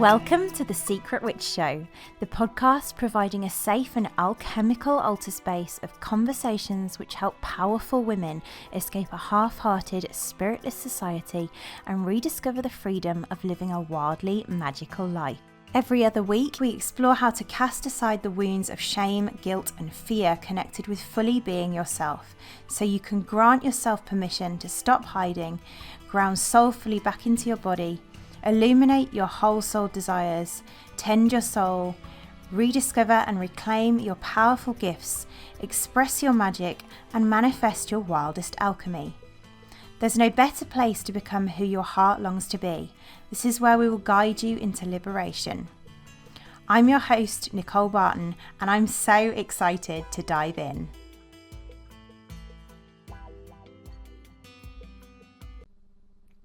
Welcome to The Secret Witch Show, the podcast providing a safe and alchemical altar space of conversations which help powerful women escape a half-hearted, spiritless society and rediscover the freedom of living a wildly magical life. Every other week, we explore how to cast aside the wounds of shame, guilt, and fear connected with fully being yourself, so you can grant yourself permission to stop hiding, ground soulfully back into your body, illuminate your whole soul desires, tend your soul, rediscover and reclaim your powerful gifts, express your magic, and manifest your wildest alchemy. There's no better place to become who your heart longs to be. This is where we will guide you into liberation. I'm your host, Nicole Barton, and I'm so excited to dive in.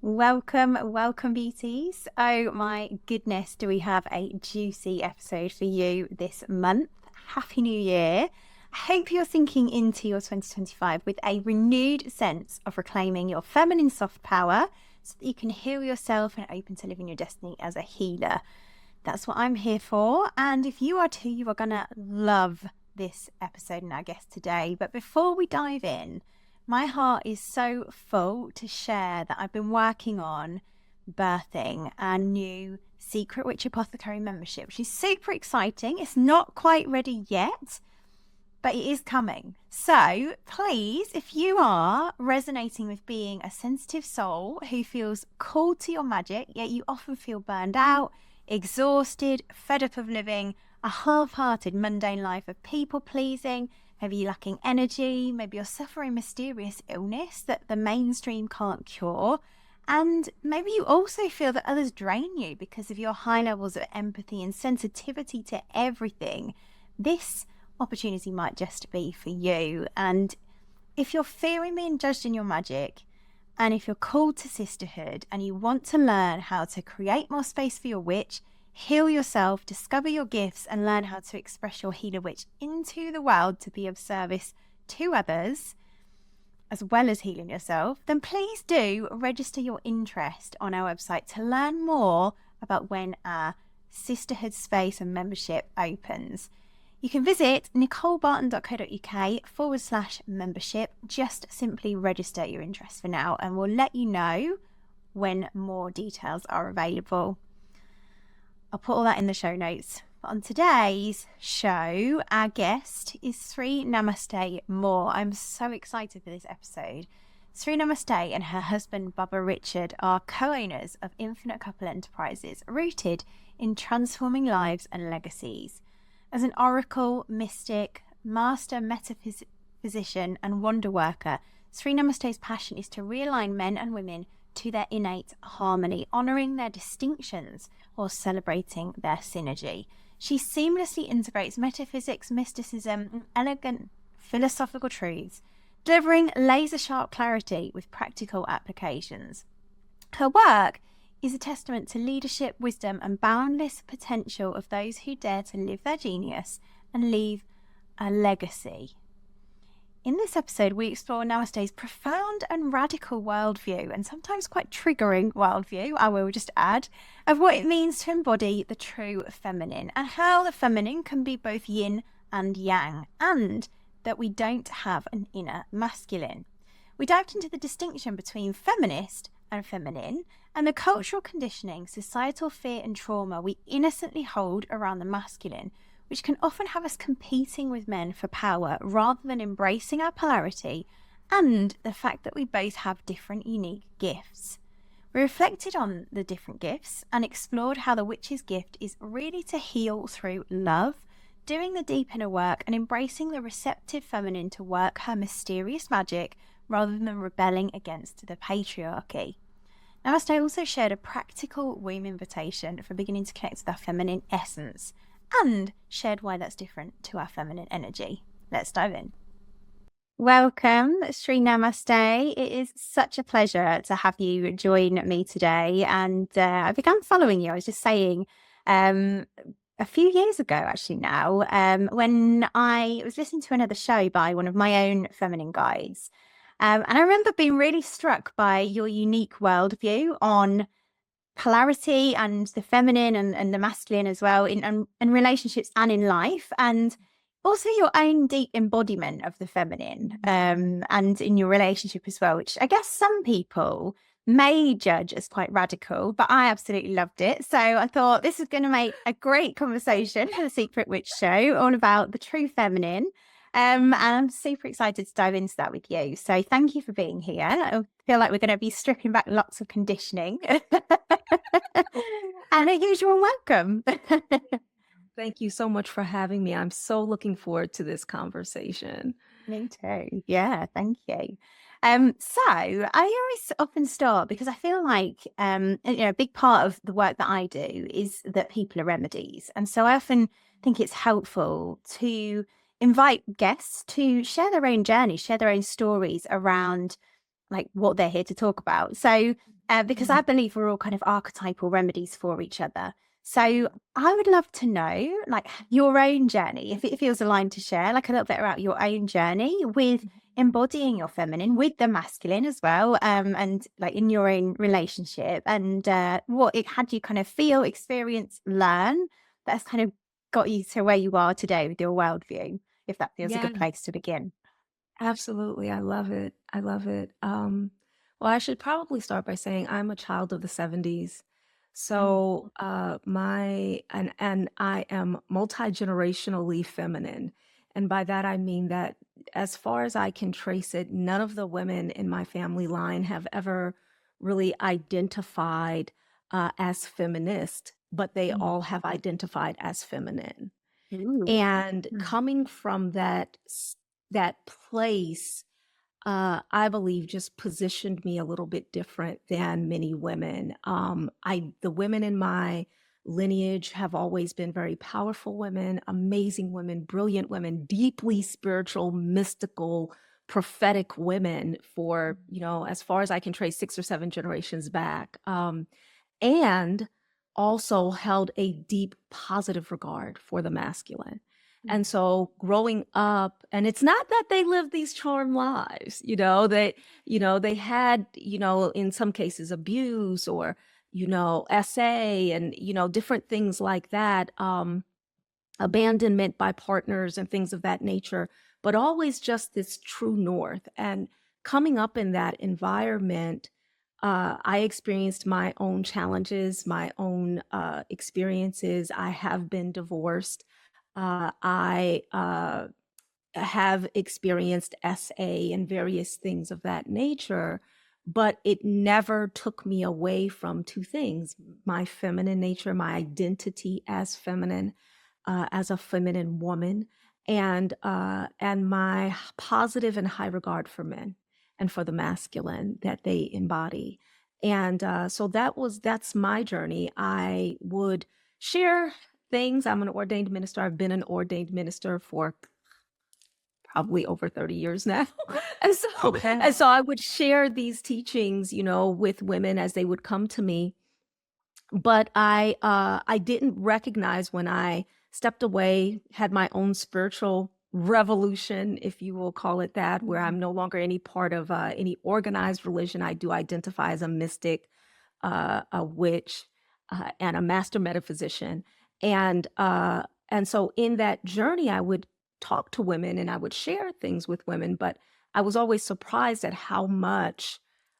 Welcome beauties. Oh my goodness, do we have a juicy episode for you this month. Happy New Year. I hope you're sinking into your 2025 with a renewed sense of reclaiming your feminine soft power so that you can heal yourself and open to living your destiny as a healer. That's what I'm here for. And if you are too, you are going to love this episode and our guest today. But before we dive in, my heart is so full to share that I've been working on birthing a new Secret Witch Apothecary membership, which is super exciting. It's not quite ready yet, but it is coming. So please, if you are resonating with being a sensitive soul who feels called to your magic, yet you often feel burned out, exhausted, fed up of living a half-hearted mundane life of people pleasing, maybe you're lacking energy, maybe you're suffering mysterious illness that the mainstream can't cure, and maybe you also feel that others drain you because of your high levels of empathy and sensitivity to everything, this opportunity might just be for you. And if you're fearing being judged in your magic, and if you're called to sisterhood and you want to learn how to create more space for your witch, heal yourself, discover your gifts, and learn how to express your healer witch into the world to be of service to others, as well as healing yourself, then please do register your interest on our website to learn more about when our sisterhood space and membership opens. You can visit nicolebarton.co.uk/membership. Just simply register your interest for now, and we'll let you know when more details are available. I'll put all that in the show notes. But on today's show, our guest is Sri Namaste Moore. I'm so excited for this episode. Sri Namaste and her husband, Bubba Richard, are co-owners of InfiniteCouple Enterprises, rooted in transforming lives and legacies. As an oracle, mystic, master metaphysician, and wonder worker, Sri Namaste's passion is to realign men and women to their innate harmony, honouring their distinctions or celebrating their synergy. She seamlessly integrates metaphysics, mysticism, and elegant philosophical truths, delivering laser-sharp clarity with practical applications. Her work is a testament to leadership, wisdom, and boundless potential of those who dare to live their genius and leave a legacy. In this episode, we explore Namaste's profound and radical worldview, and sometimes quite triggering worldview, I will just add, of what it means to embody the true feminine, and how the feminine can be both yin and yang, and that we don't have an inner masculine. We dived into the distinction between feminist and feminine, and the cultural conditioning, societal fear and trauma we innocently hold around the masculine, which can often have us competing with men for power rather than embracing our polarity, and the fact that we both have different unique gifts. We reflected on the different gifts and explored how the witch's gift is really to heal through love, doing the deep inner work and embracing the receptive feminine to work her mysterious magic rather than rebelling against the patriarchy. Namaste also shared a practical womb invitation for beginning to connect with our feminine essence, and shared why that's different to our feminine energy. Let's dive in. Welcome, Sri Namaste. It is such a pleasure to have you join me today. And I began following you, I was just saying, a few years ago, actually now, when I was listening to another show by one of my own feminine guides. And I remember being really struck by your unique worldview on polarity and the feminine and the masculine as well in relationships and in life, and also your own deep embodiment of the feminine, and in your relationship as well, which I guess some people may judge as quite radical, but I absolutely loved it. So I thought this is going to make a great conversation for the Secret Witch Show, all about the true feminine. And I'm super excited to dive into that with you. So thank you for being here. I feel like we're going to be stripping back lots of conditioning. And a huge warm welcome. Thank you so much for having me. I'm so looking forward to this conversation. Me too. Yeah, thank you. So I always often start because I feel like a big part of the work that I do is that people are remedies. And so I often think it's helpful to invite guests to share their own journey, share their own stories around like what they're here to talk about. So because I believe we're all kind of archetypal remedies for each other. So I would love to know like your own journey, if it feels aligned to share like a little bit about your own journey with embodying your feminine with the masculine as well, and like in your own relationship, and what it had you kind of feel, experience, learn that's kind of got you to where you are today with your worldview, if that feels a Yeah, good place to begin. absolutely. I love it. I love it. Well, I should probably start by saying I'm a child of the 70s. Mm. So, and I am multi-generationally feminine. And by that I mean that as far as I can trace it, none of the women in my family line have ever really identified as feminist, but they Mm. all have identified as feminine. Ooh. And coming from that place, I believe just positioned me a little bit different than many women. The women in my lineage have always been very powerful women, amazing women, brilliant women, deeply spiritual, mystical, prophetic women for, as far as I can trace 6 or 7 generations back. And also held a deep positive regard for the masculine. And so growing up, and it's not that they lived these charmed lives, they had, in some cases abuse or, SA and, different things like that, abandonment by partners and things of that nature, but always just this true north. And coming up in that environment, I experienced my own challenges, my own experiences. I have been divorced. I have experienced SA and various things of that nature, but it never took me away from two things: my feminine nature, my identity as feminine, as a feminine woman, and my positive and high regard for men and for the masculine that they embody. And so that's my journey. I would share things. I'm an ordained minister. I've been an ordained minister for probably over 30 years now. and so Okay. and so I would share these teachings, with women as they would come to me. But I didn't recognize when I stepped away, had my own spiritual revolution, if you will call it that, where I'm no longer any part of any organized religion. I do identify as a mystic, a witch, and a master metaphysician. And so in that journey, I would talk to women and I would share things with women, but I was always surprised at how much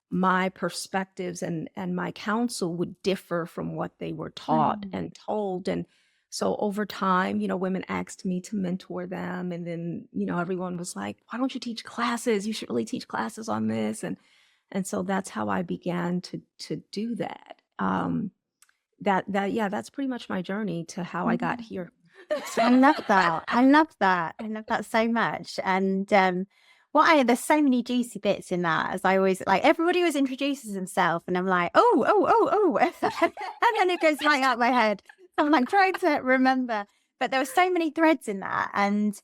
my perspectives and my counsel would differ from what they were taught Mm. and told. And so over time, women asked me to mentor them. And then, everyone was like, why don't you teach classes? You should really teach classes on this. And so that's how I began to do that. Yeah, that's pretty much my journey to how I got here. I love that. I love that. I love that so much. And there's so many juicy bits in that, as I always like everybody always introduces himself and I'm like, oh. And then it goes right out my head. I'm like trying to remember. But there were so many threads in that. And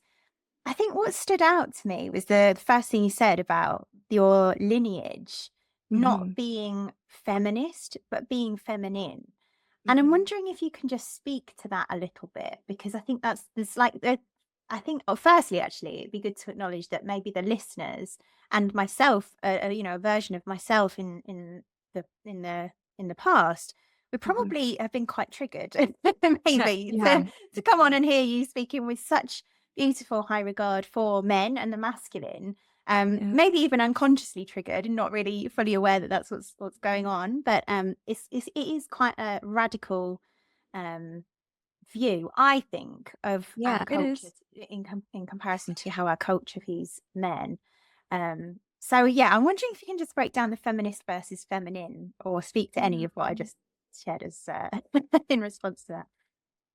I think what stood out to me was the first thing you said about your lineage not Mhm, being feminist, but being feminine. And I'm mhm, wondering if you can just speak to that a little bit, because I think there's like, I think, oh, firstly, actually, it'd be good to acknowledge that maybe the listeners and myself, a version of myself in the past we Mhm. probably have been quite triggered, maybe, Yeah. to come on and hear you speaking with such beautiful high regard for men and the masculine. Yeah. Maybe even unconsciously triggered and not really fully aware that that's what's going on. But it is quite a radical um, view, I think, of Yeah, our it culture is. in comparison to how our culture views men. So yeah, I'm wondering if you can just break down the feminist versus feminine, or speak to any Yeah. of what I just shared as in response to that.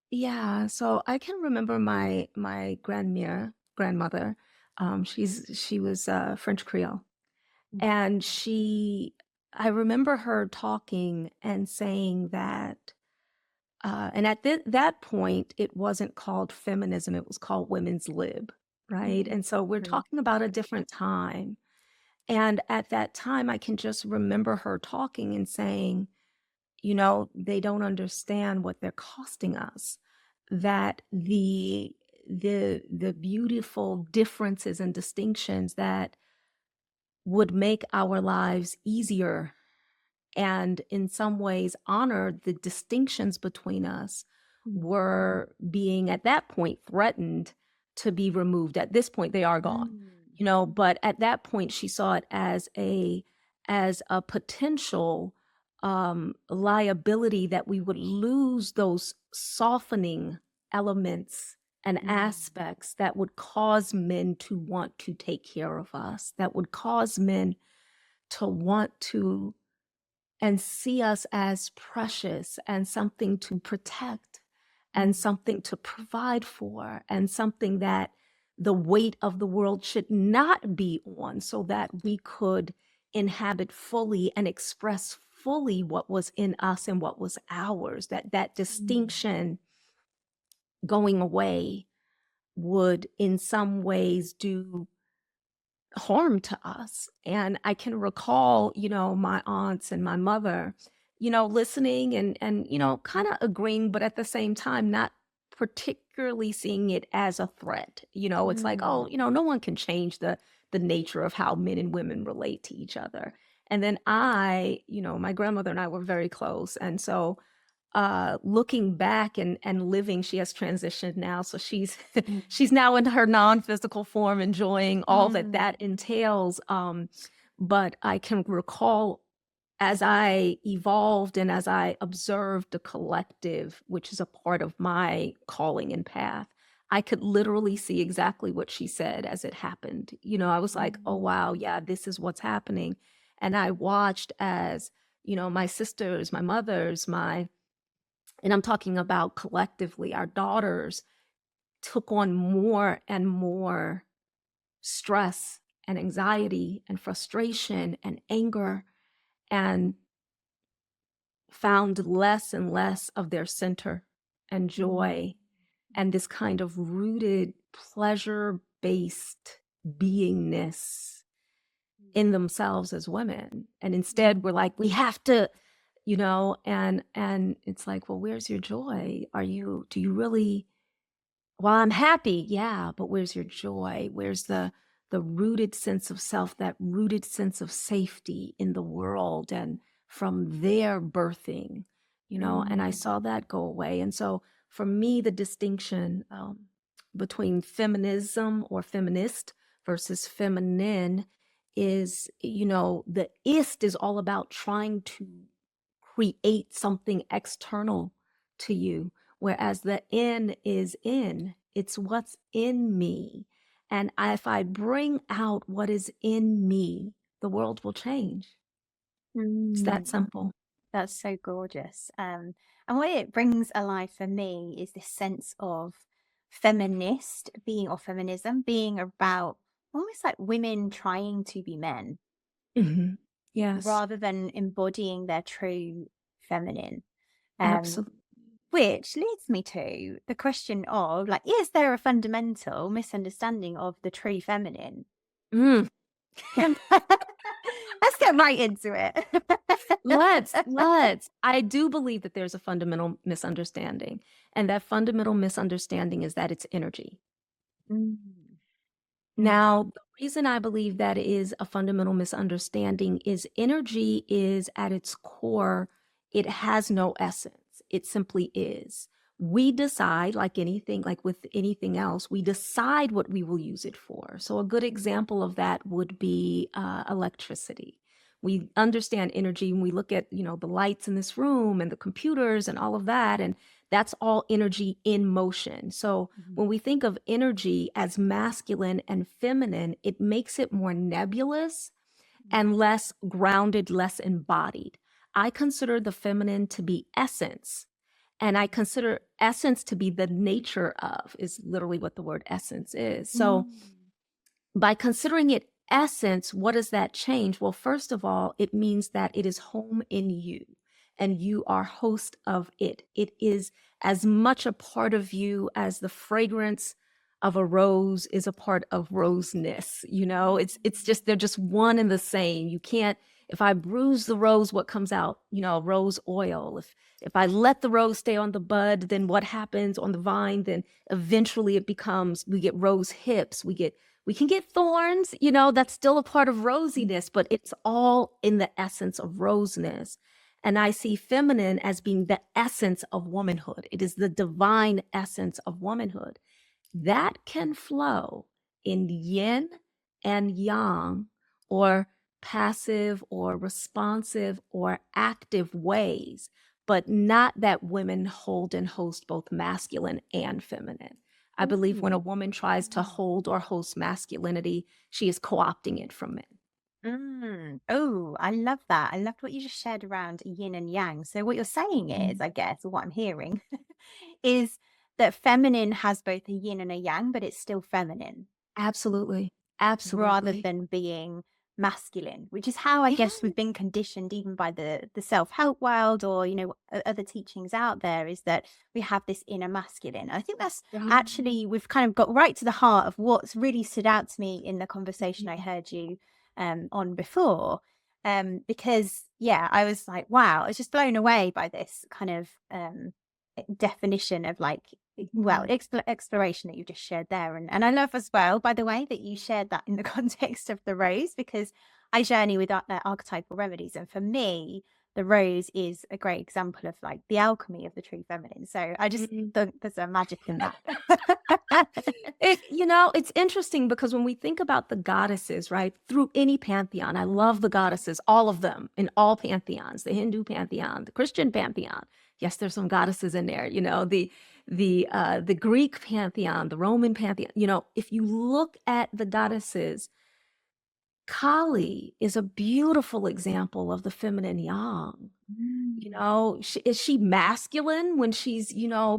Yeah, so I can remember my grandmother. She was French Creole, Mm. and I remember her talking and saying that, and at that point, it wasn't called feminism; it was called women's lib, right? And so we're Mm. talking about a different time. And at that time, I can just remember her talking and saying, they don't understand what they're costing us, that the beautiful differences and distinctions that would make our lives easier and in some ways honor the distinctions between us Mm. were being at that point threatened to be removed. At this point they are gone, Mm. but at that point she saw it as a potential liability, that we would lose those softening elements and Mm. aspects that would cause men to want to take care of us, that would cause men to want to and see us as precious and something to protect and Mm. something to provide for and something that the weight of the world should not be on, so that we could inhabit fully and express fully what was in us and what was ours. That Mm. distinction going away would in some ways do harm to us. And I can recall, my aunts and my mother, listening and kind of agreeing, but at the same time, not particularly seeing it as a threat. It's like, oh, Mm. no one can change the nature of how men and women relate to each other. And then my grandmother and I were very close. And so looking back and living, she has transitioned now, so she's Mm. she's now in her non-physical form, enjoying all that Mm. that entails. But I can recall, as I evolved and as I observed the collective, which is a part of my calling and path, I could literally see exactly what she said as it happened. I was like, oh Mm. wow, yeah, this is what's happening. And I watched as my sisters, my mothers, and I'm talking about collectively, our daughters took on more and more stress and anxiety and frustration and anger, and found less and less of their center and Mm. joy and this kind of rooted pleasure based beingness in themselves as women. And instead we're like, we have to, and it's like, well, where's your joy? Do you really, well, I'm happy, yeah, but where's your joy? Where's the rooted sense of self, that rooted sense of safety in the world, and from there birthing, and I Mm. saw that go away. And so for me, the distinction between feminism or feminist versus feminine is, the ist is all about trying to create something external to you, whereas the in is in. It's what's in me. And if I bring out what is in me, the world will change. It's that Mm. simple. That's so gorgeous. And what it brings alive for me is this sense of feminist being, or feminism being, about almost like women trying to be men Mhm. Yes, rather than embodying their true feminine. Um, absolutely. which leads me to the question of, like, is there a fundamental misunderstanding of the true feminine? Mm. Let's get right into it. Let's. I do believe that there's a fundamental misunderstanding. And that fundamental misunderstanding is that it's energy. Mm. Mm. Now, the reason I believe that is a fundamental misunderstanding is energy is at its core It has no essence. It simply is. We decide, like anything, like with anything else, we decide what we will use it for. So a good example of that would be electricity. We understand energy when we look at, the lights in this room and the computers and all of that, and that's all energy in motion. So when we think of energy as masculine and feminine, it makes it more nebulous and less grounded, less embodied. I consider the feminine to be essence. And I consider essence to be the nature of, is literally what the word essence is. So by considering it essence, what does that change? Well, first of all, it means that it is home in you and you are host of it. It is as much a part of you as the fragrance of a rose is a part of roseness. It's just, they're just one and the same. You can't, if I bruise the rose, what comes out? Rose oil. If I let the rose stay on the bud, then what happens on the vine? Then eventually we get rose hips, we can get thorns, that's still a part of rosiness, but it's all in the essence of roseness. And I see feminine as being the essence of womanhood. It is the divine essence of womanhood that can flow in yin and yang, or passive or responsive or active ways, but not that women hold and host both masculine and feminine. I believe when a woman tries to hold or host masculinity, she is co-opting it from men. Oh, I love that. I loved what you just shared around yin and yang. So what you're saying is, I guess, or what I'm hearing, is that feminine has both a yin and a yang, but it's still feminine. Absolutely. Rather Absolutely. than being masculine, which is how I guess we've been conditioned even by the self-help world, or other teachings out there, is that we have this inner masculine. I think that's actually, we've kind of got right to the heart of what's really stood out to me in the conversation I heard you on before, because I was like, wow, I was just blown away by this kind of definition of exploration that you just shared there. And I love as well, by the way, that you shared that in the context of the rose, because I journey with archetypal remedies, and for me the rose is a great example of the alchemy of the true feminine. So I just think there's a magic in that. It's interesting because when we think about the goddesses, right, through any pantheon, I love the goddesses, all of them, in all pantheons, the Hindu pantheon, the Christian pantheon. Yes, there's some goddesses in there, the Greek pantheon, the Roman pantheon. If you look at the goddesses, Kali is a beautiful example of the feminine yang. Is she masculine when she's,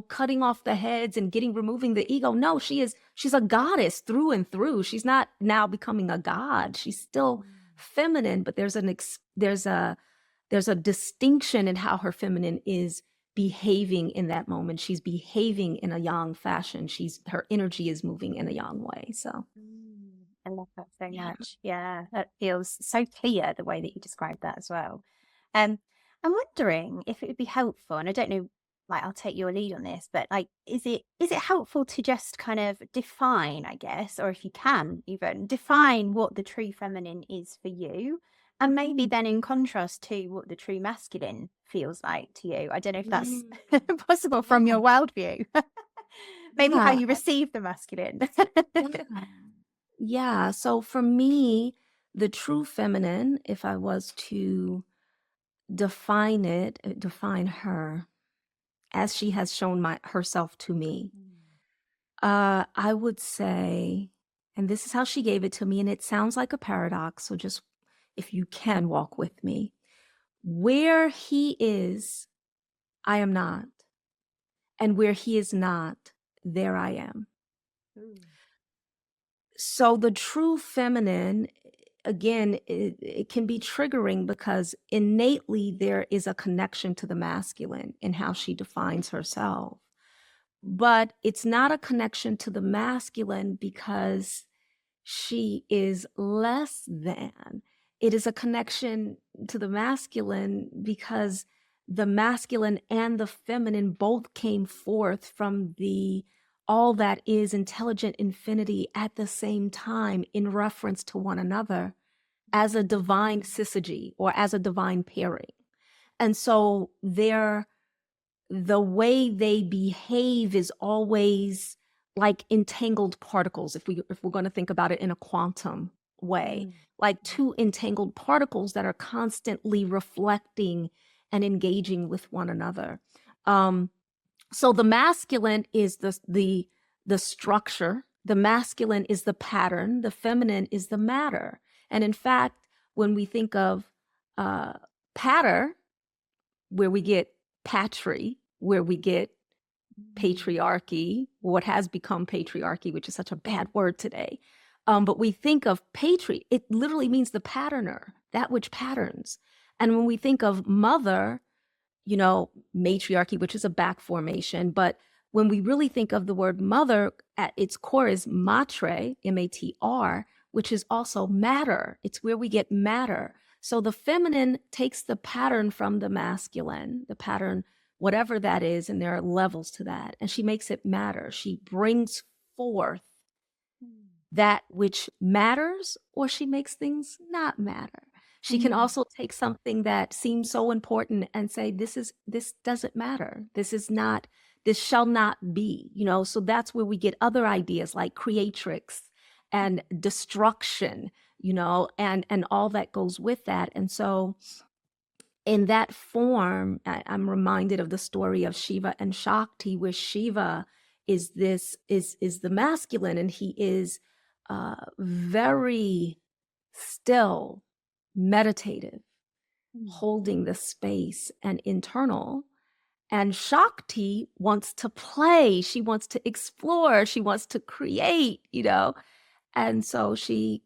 cutting off the heads and removing the ego? No, she's a goddess through and through. She's not now becoming a god. She's still feminine, but there's a distinction in how her feminine is behaving in that moment. She's behaving in a yang fashion. Her energy is moving in a yang way. So I love that so much. Yeah, that feels so clear, the way that you described that as well. I'm wondering if it would be helpful, and I don't know, I'll take your lead on this, but is it helpful to just kind of define, I guess, or if you can even define what the true feminine is for you, and maybe then in contrast to what the true masculine feels like to you? I don't know if that's possible from your worldview. Maybe how you receive the masculine. Yeah. So for me, the true feminine, if I was to define her as she has shown herself to me, I would say, and this is how she gave it to me, and it sounds like a paradox, so just if you can walk with me. Where he is, I am not. And where he is not, there I am. So the true feminine, again, it can be triggering because innately there is a connection to the masculine in how she defines herself. But it's not a connection to the masculine because she is less than. It is a connection to the masculine because the masculine and the feminine both came forth from the all that is intelligent infinity at the same time in reference to one another as a divine syzygy or as a divine pairing. And so the way they behave is always like entangled particles, if we're going to think about it in a quantum way, like two entangled particles that are constantly reflecting and engaging with one another. So the masculine is the structure, the masculine is the pattern, the feminine is the matter. And in fact, when we think of patter, where we get patry, where we get patriarchy, what has become patriarchy, which is such a bad word today. But we think of patry, it literally means the patterner, that which patterns. And when we think of mother, matriarchy, which is a back formation, but when we really think of the word mother, at its core is matre, M-A-T-R, which is also matter. It's where we get matter. So the feminine takes the pattern from the masculine, the pattern, whatever that is, and there are levels to that, and she makes it matter. She brings forth that which matters, or she makes things not matter. She can also take something that seems so important and say, this doesn't matter. This shall not be, so that's where we get other ideas like creatrix and destruction, and all that goes with that. And so in that form, I'm reminded of the story of Shiva and Shakti, where Shiva is the masculine, and he is very still, meditative, holding the space and internal. And Shakti wants to play. She wants to explore. She wants to create, And so she,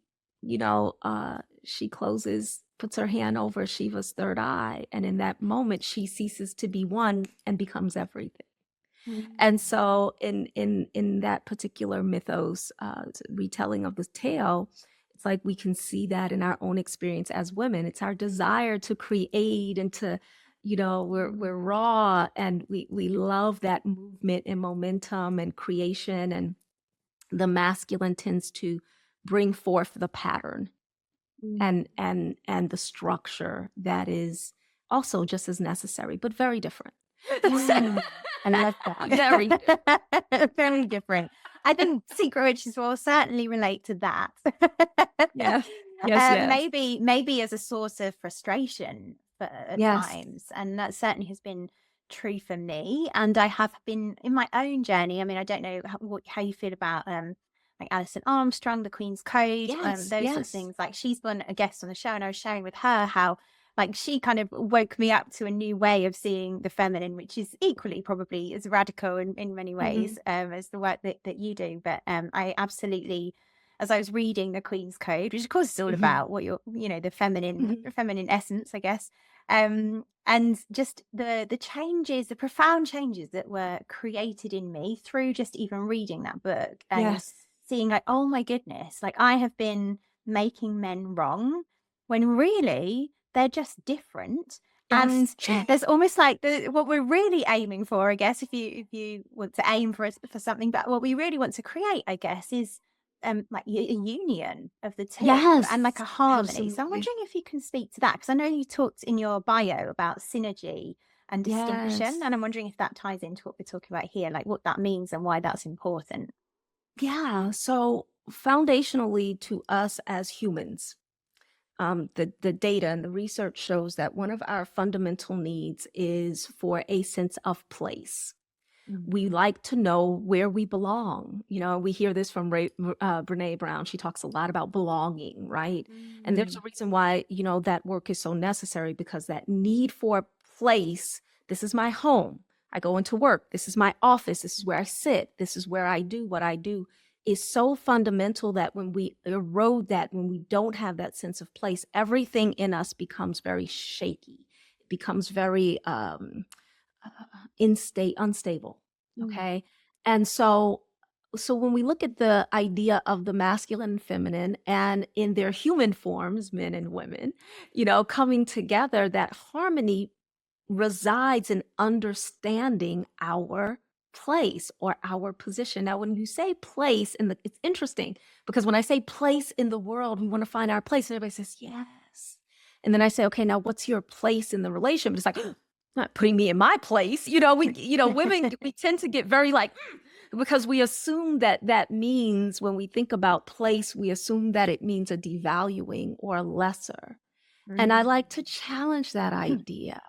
she puts her hand over Shiva's third eye. And in that moment, she ceases to be one and becomes everything. And so in that particular mythos, retelling of the tale, it's like we can see that in our own experience as women. It's our desire to create and to, we're raw, and we love that movement and momentum and creation. And the masculine tends to bring forth the pattern and the structure that is also just as necessary, but very different. I love that. Very different. I think secret witches will certainly relate to that. Yes. Maybe as a source of frustration at times, and that certainly has been true for me. And I have been in my own journey. I mean, I don't know how you feel about like Alison Armstrong, the Queen's Code, those sorts of things. Like, she's been a guest on the show, and I was sharing with her how, like, she kind of woke me up to a new way of seeing the feminine, which is equally probably as radical in many ways as the work that you do. But I absolutely, as I was reading the Queen's Code, which of course is all about what the feminine essence, I guess, and just the changes, the profound changes that were created in me through just even reading that book and seeing, like, oh my goodness, like, I have been making men wrong when really they're just different. And there's almost like what we're really aiming for, I guess, if you want to aim for something, but what we really want to create, I guess, is like a union of the two, and like a harmony. Absolutely. So I'm wondering if you can speak to that, because I know you talked in your bio about synergy and distinction, and I'm wondering if that ties into what we're talking about here, like what that means and why that's important. Yeah. So foundationally to us as humans, the data and the research shows that one of our fundamental needs is for a sense of place. We like to know where we belong. We hear this from Brene Brown. She talks a lot about belonging, right? And there's a reason why, that work is so necessary, because that need for a place, this is my home. I go into work. This is my office. This is where I sit. This is where I do what I do, is so fundamental that when we erode that, when we don't have that sense of place, everything in us becomes very shaky. It becomes very unstable. Okay. And so when we look at the idea of the masculine and feminine, and in their human forms, men and women, coming together, that harmony resides in understanding our place or our position. Now, when you say place it's interesting, because when I say place in the world, we want to find our place, and everybody says, yes. And then I say, okay, now what's your place in the relationship? It's like, not putting me in my place. Women, we tend to get very like, because we assume that means, when we think about place, we assume that it means a devaluing or a lesser. And I like to challenge that idea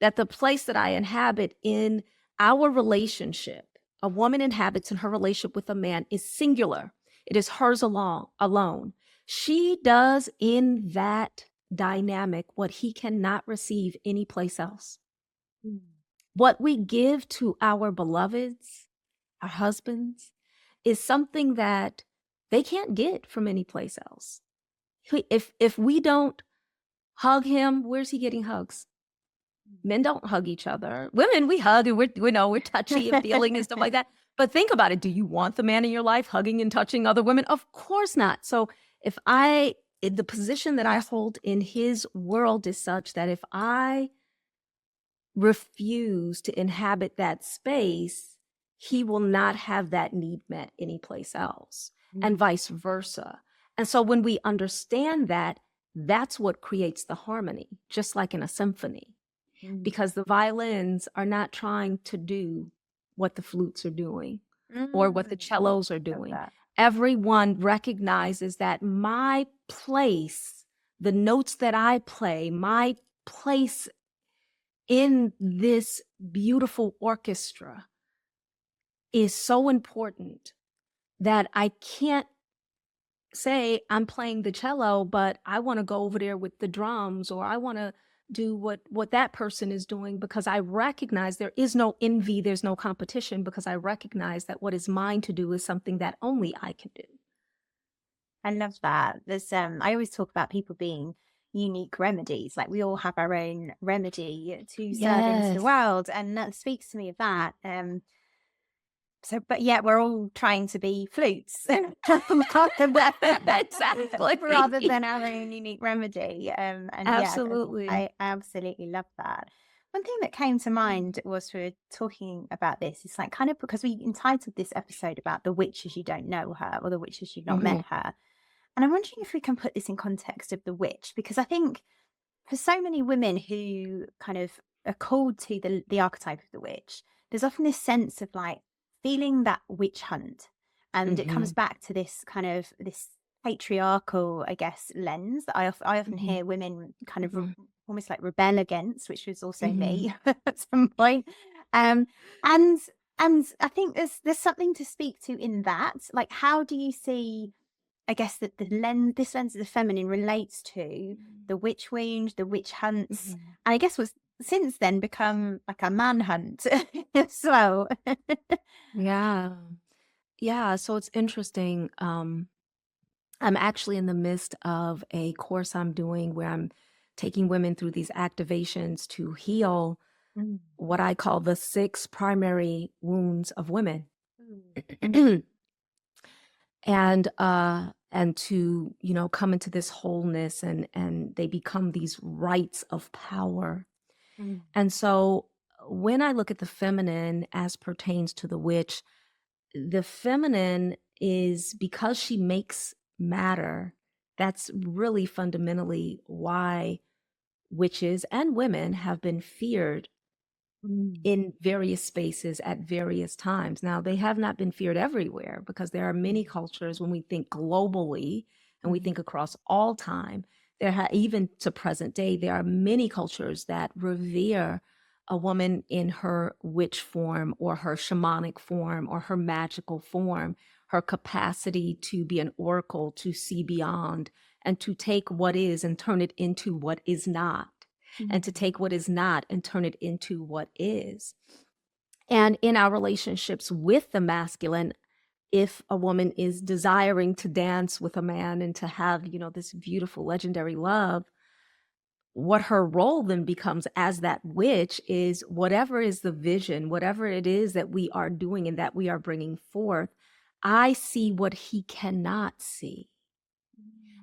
that the place that I inhabit in our relationship, a woman inhabits in her relationship with a man, is singular. It is hers alone. She does in that dynamic what he cannot receive anyplace else. What we give to our beloveds, our husbands, is something that they can't get from any place else. If we don't hug him, where's he getting hugs? Men don't hug each other. Women, we hug and we're touchy and feeling and stuff like that. But think about it. Do you want the man in your life hugging and touching other women? Of course not. So the position that I hold in his world is such that if I refuse to inhabit that space, he will not have that need met anyplace else, and vice versa. And so when we understand that, that's what creates the harmony, just like in a symphony, because the violins are not trying to do what the flutes are doing or what the cellos are doing. Everyone recognizes that my place, the notes that I play, my place in this beautiful orchestra is so important that I can't say I'm playing the cello, but I want to go over there with the drums, or I want to do what that person is doing, because I recognize there is no envy, there's no competition, because I recognize that what is mine to do is something that only I can do. I love that. There's I always talk about people being unique remedies. Like we all have our own remedy to serve into the world, and that speaks to me of that. But yet we're all trying to be flutes, Exactly. rather than our own unique remedy. And absolutely, I absolutely love that. One thing that came to mind was, we were talking about this. It's like, kind of because we entitled this episode about the witch as you don't know her, or the witch as you've not met her. And I'm wondering if we can put this in context of the witch, because I think for so many women who kind of are called to the archetype of the witch, there's often this sense of like feeling that witch hunt. And it comes back to this kind of this patriarchal, I guess, lens that I often hear women kind of almost like rebel against, which was also me at some point. And I think there's something to speak to in that. Like, how do you see, I guess, that this lens of the feminine relates to the witch wound, the witch hunts, and I guess was since then become like a manhunt as well. Yeah. So it's interesting. I'm actually in the midst of a course I'm doing where I'm taking women through these activations to heal what I call the 6 primary wounds of women. And to, come into this wholeness, and they become these rights of power. And so when I look at the feminine as pertains to the witch, the feminine is, because she makes matter, that's really fundamentally why witches and women have been feared in various spaces at various times. Now, they have not been feared everywhere, because there are many cultures, when we think globally and we think across all time, even to present day, there are many cultures that revere a woman in her witch form, or her shamanic form, or her magical form, her capacity to be an oracle, to see beyond, and to take what is and turn it into what is not. And to take what is not and turn it into what is. And in our relationships with the masculine, if a woman is desiring to dance with a man and to have, this beautiful, legendary love, what her role then becomes as that witch is, whatever is the vision, whatever it is that we are doing and that we are bringing forth, I see what he cannot see.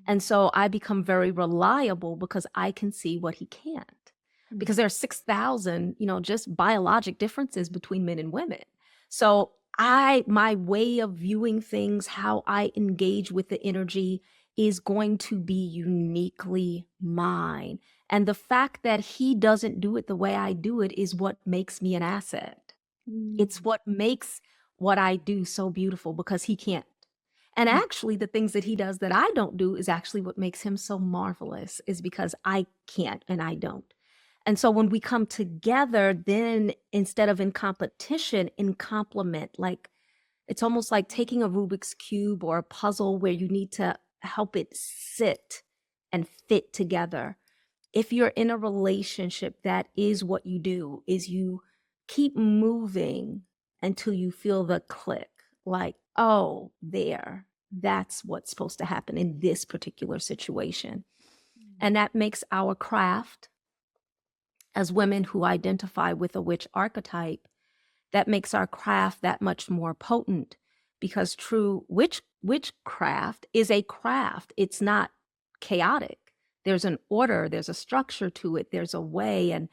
And so I become very reliable, because I can see what he can't. Because there are 6,000, just biologic differences between men and women. So my way of viewing things, how I engage with the energy, is going to be uniquely mine. And the fact that he doesn't do it the way I do it is what makes me an asset. It's what makes what I do so beautiful, because he can't. And actually, the things that he does that I don't do is actually what makes him so marvelous, is because I can't and I don't. And so when we come together, then instead of in competition, in complement, like it's almost like taking a Rubik's Cube or a puzzle where you need to help it sit and fit together. If you're in a relationship, that is what you do, is you keep moving until you feel the click, like, oh, that's what's supposed to happen in this particular situation. And that makes our craft, as women who identify with a witch archetype, that makes our craft that much more potent, because true witchcraft is a craft. It's not chaotic. There's an order, there's a structure to it, there's a way, and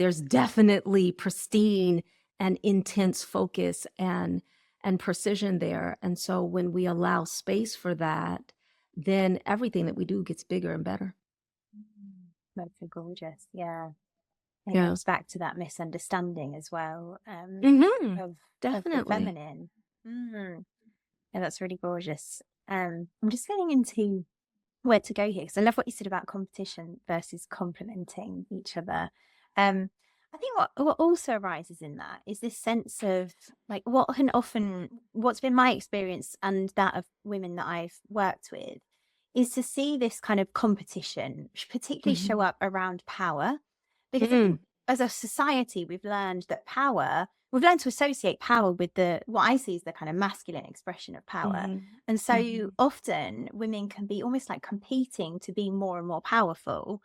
there's definitely pristine and intense focus and precision there. And so when we allow space for that, then everything that we do gets bigger and better. That's so gorgeous. Yeah. It Yeah. goes back to that misunderstanding as well, of the Definitely. feminine. Yeah, that's really gorgeous. I'm just getting into where to go here, because I love what you said about competition versus complementing each other. I think what also arises in that is this sense of like what's been my experience and that of women that I've worked with, is to see this kind of competition particularly show up around power. Because I think as a society, we've learned to associate power with what I see as the kind of masculine expression of power. And so often women can be almost like competing to be more and more powerful.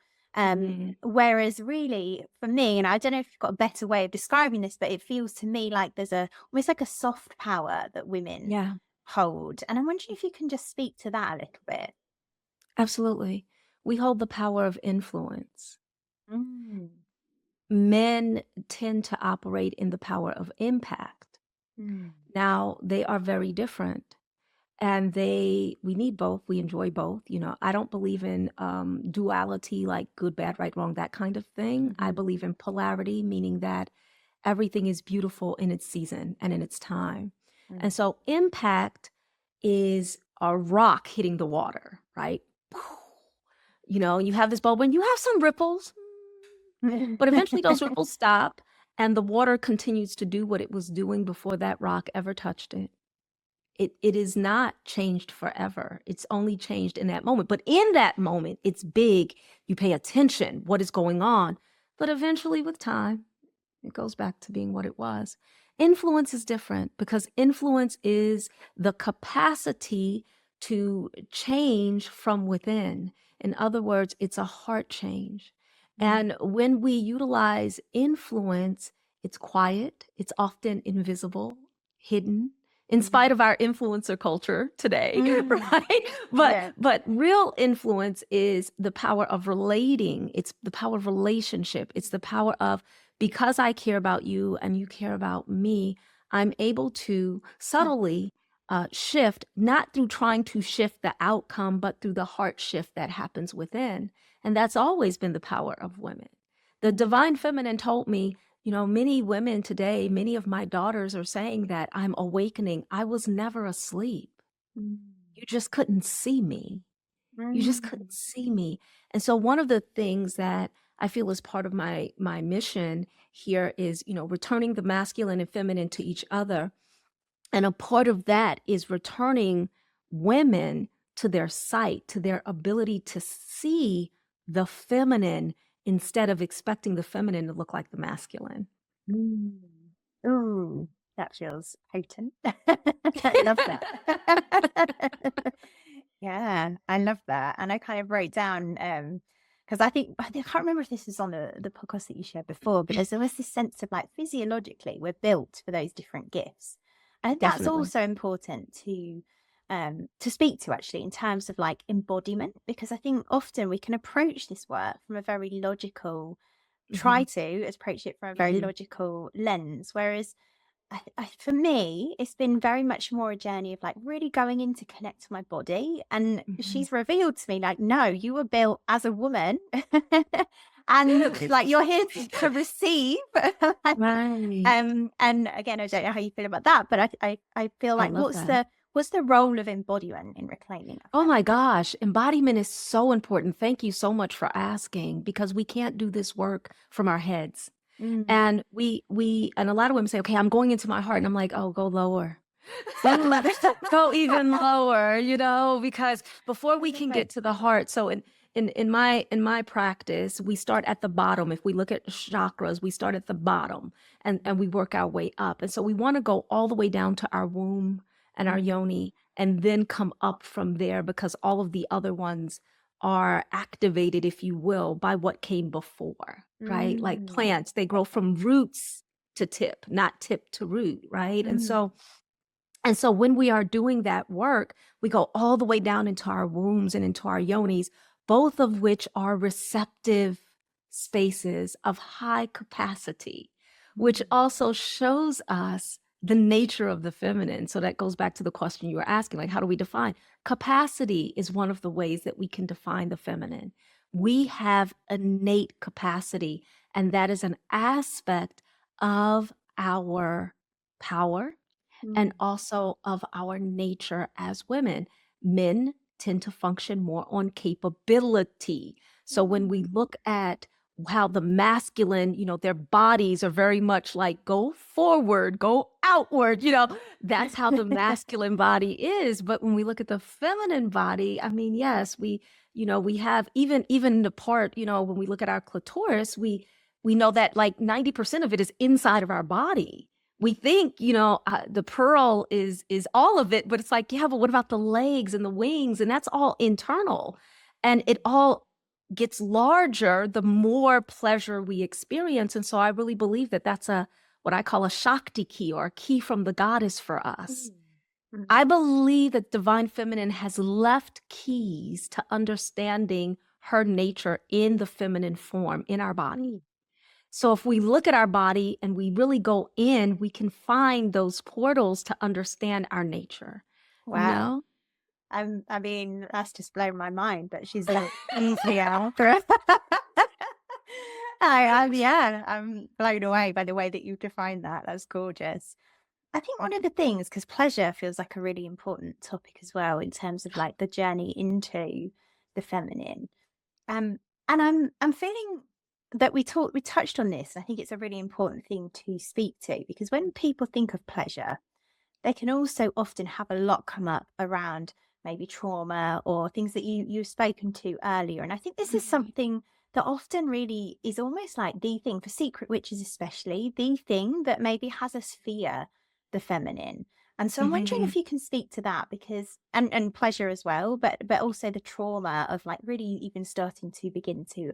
Whereas really for me, and I don't know if you've got a better way of describing this, but it feels to me like there's almost like a soft power that women hold. And I'm wondering if you can just speak to that a little bit. Absolutely. We hold the power of influence. Men tend to operate in the power of impact. Now, they are very different, and we need both. We enjoy both. I don't believe in duality, like good, bad, right, wrong, that kind of thing. I believe in polarity, meaning that everything is beautiful in its season and in its time. And so impact is a rock hitting the water, right? You have this bubble and you have some ripples, but eventually those ripples stop and the water continues to do what it was doing before that rock ever touched it. It is not changed forever. It's only changed in that moment. But in that moment, it's big. You pay attention, what is going on. But eventually with time, it goes back to being what it was. Influence is different, because influence is the capacity to change from within. In other words, it's a heart change. And when we utilize influence, it's quiet, it's often invisible, hidden, in spite of our influencer culture today, right? But real influence is the power of relating. It's the power of relationship. It's the power of, because I care about you and you care about me, I'm able to subtly shift, not through trying to shift the outcome, but through the heart shift that happens within. And that's always been the power of women. The divine feminine told me, many women today, many of my daughters are saying that I'm awakening. I was never asleep. You just couldn't see me. You just couldn't see me. And so one of the things that I feel is part of my mission here is, returning the masculine and feminine to each other. And a part of that is returning women to their sight, to their ability to see the feminine instead of expecting the feminine to look like the masculine. Ooh, that feels potent. I love that. Yeah, I love that. And I kind of wrote down, because I can't remember if this was on the podcast that you shared before, but there's always this sense of like physiologically we're built for those different gifts. And that's Definitely. also important to speak to, actually, in terms of like embodiment, because I think often we can approach this work from a very logical, try to approach it from a very logical lens, whereas for me, it's been very much more a journey of like really going in to connect to my body. And Mhm. she's revealed to me, like, no, you were built as a woman. And like you're here to receive. Right. And again, I don't know how you feel about that, but I feel I like love that. what's the role of embodiment in reclaiming our Oh my feminine? gosh, embodiment is so important. Thank you so much for asking because we can't do this work from our heads. Mm. And we and a lot of women say, "Okay, I'm going into my heart." And I'm like, "Oh, go lower." Go even lower, because before we can get Right. to the heart, so in my practice, we start at the bottom. If we look at chakras, we start at the bottom and we work our way up. And so we want to go all the way down to our womb and our Mm. yoni and then come up from there because all of the other ones are activated, if you will, by what came before, right? Like Mm. plants, they grow from roots to tip, not tip to root, right? And Mm. so when we are doing that work, we go all the way down into our wombs and into our yonis, both of which are receptive spaces of high capacity, which Mm. also shows us the nature of the feminine. So that goes back to the question you were asking, like, how do we define? Capacity is one of the ways that we can define the feminine. We have innate capacity, and that is an aspect of our power and Mm. also of our nature as women. Men tend to function more on capability. So when we look at how the masculine, their bodies are very much like go forward, go outward, that's how the masculine body is. But when we look at the feminine body, I mean, yes, we have even the part, when we look at our clitoris, we know that like 90% of it is inside of our body. We think, the pearl is all of it, but it's like, yeah, but what about the legs and the wings? And that's all internal. And it all gets larger the more pleasure we experience. And so I really believe that that's what I call a Shakti key or a key from the goddess for us. Mm. I believe that divine feminine has left keys to understanding her nature in the feminine form in our body. Mm. So if we look at our body and we really go in, we can find those portals to understand our nature, you Wow. know? I mean, that's just blown my mind, but she's like easy out. Yeah, I'm blown away by the way that you've defined that. That's gorgeous. I think one of the things, because pleasure feels like a really important topic as well in terms of like the journey into the feminine. Um, and I'm feeling that we touched on this. I think it's a really important thing to speak to because when people think of pleasure, they can also often have a lot come up around maybe trauma or things that you've spoken to earlier. And I think this is something that often really is almost like the thing for secret witches, especially the thing that maybe has us fear the feminine. And so I'm wondering Mhm. if you can speak to that because and pleasure as well, but also the trauma of like really even starting to begin to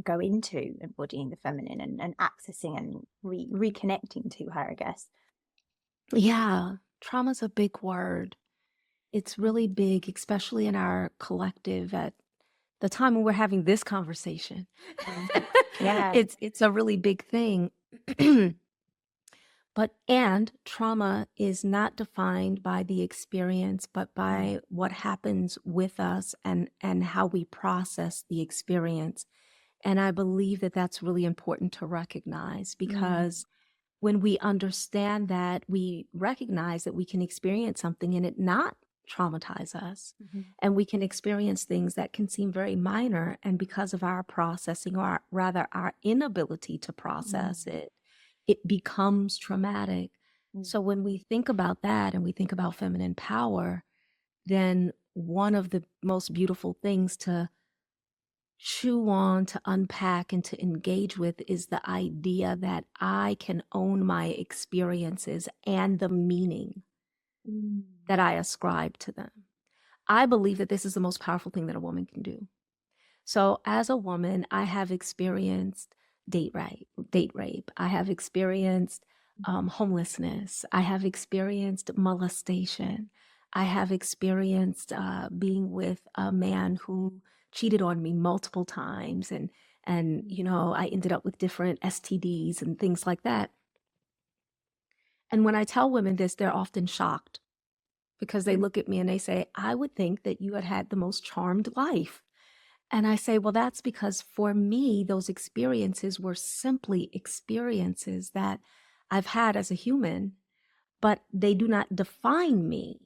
go into embodying the feminine and accessing and reconnecting to her, I guess. Yeah, trauma's a big word. It's really big, especially in our collective at the time when we're having this conversation. Mm. Yeah. It's a really big thing. And trauma is not defined by the experience, but Mm. by what happens with us and how we process the experience. And I believe that that's really important to recognize Mm. because when we understand that, we recognize that we can experience something and it not traumatize us. Mhm. And we can experience things that can seem very minor. And because of our processing, or rather our inability to process Mm. it, it becomes traumatic. Mm. So when we think about that and we think about feminine power, then one of the most beautiful things to chew on, to unpack, and to engage with is the idea that I can own my experiences and the meaning Mm. that I ascribe to them. I believe that this is the most powerful thing that a woman can do. So as a woman, I have experienced date rape. I have experienced homelessness. I have experienced molestation. I have experienced being with a man who cheated on me multiple times, and I ended up with different STDs and things like that. And when I tell women this, they're often shocked because they look at me and they say, I would think that you had had the most charmed life. And I say, well, that's because for me, those experiences were simply experiences that I've had as a human, but they do not define me.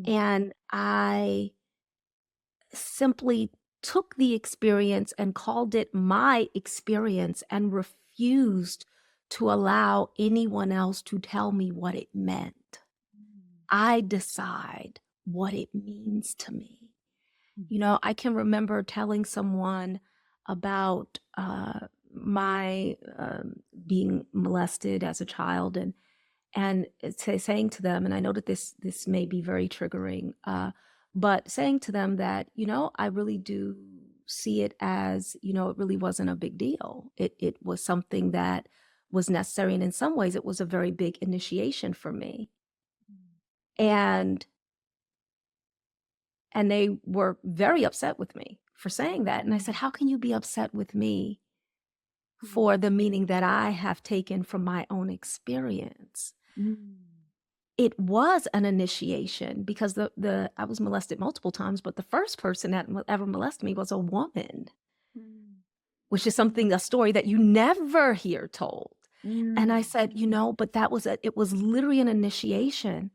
And I simply took the experience and called it my experience and refused to allow anyone else to tell me what it meant. I decide what it means to me. You know, I can remember telling someone about my being molested as a child, and saying to them, and I know that this may be very triggering, but saying to them that, you know, I really do see it as, you know, it really wasn't a big deal. It was something that was necessary, and in some ways, it was a very big initiation for me. And they were very upset with me for saying that. And I said, how can you be upset with me for the meaning that I have taken from my own experience? It was an initiation because I was molested multiple times, but the first person that ever molested me was a woman, which is a story that you never hear told. And I said, you know, but it was literally an initiation.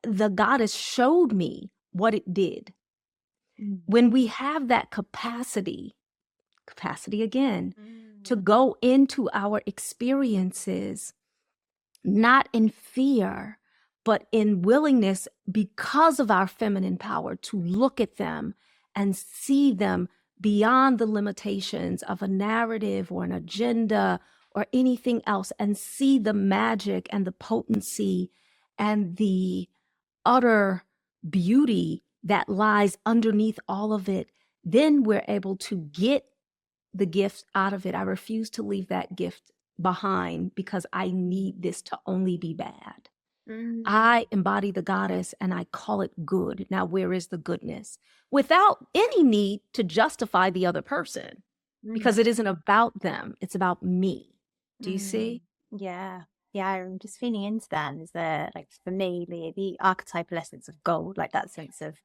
The goddess showed me what it did. When we have that capacity again, to go into our experiences, not in fear, but in willingness, because of our feminine power, to look at them and see them beyond the limitations of a narrative or an agenda or anything else, and see the magic and the potency and the utter beauty that lies underneath all of it, then we're able to get the gift out of it. I refuse to leave that gift behind because I need this to only be bad. I embody the goddess and I call it good. Now, where is the goodness? Without any need to justify the other person, because it isn't about them. It's about me. Do you see? Yeah. Yeah, I'm just feeling into that. And is there, like, for me, the archetypal essence of gold, like that sense of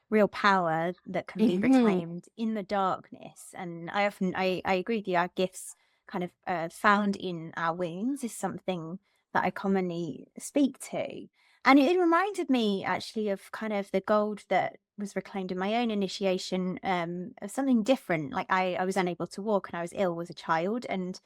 real power that can be reclaimed in the darkness. And I agree with you, our gifts kind of found in our wounds is something that I commonly speak to. And it reminded me actually of kind of the gold that was reclaimed in my own initiation, of something different. Like I was unable to walk and I was ill as a child, and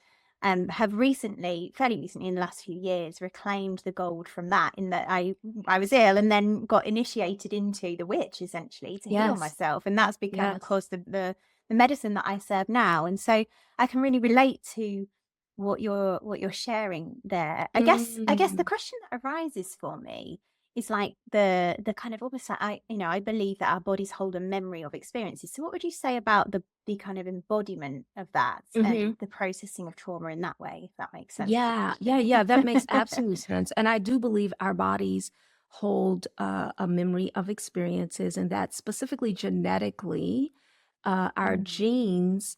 have fairly recently in the last few years, reclaimed the gold from that, in that I was ill and then got initiated into the witch, essentially, to heal myself. And that's become, of course, the medicine that I serve now. And so I can really relate to what you're sharing there. I guess the question that arises for me is like the kind of, almost like, I believe that our bodies hold a memory of experiences. So what would you say about the kind of embodiment of that and the processing of trauma in that way, if that makes sense? Yeah. That makes absolute sense. And I do believe our bodies hold a memory of experiences, and that specifically genetically, our genes,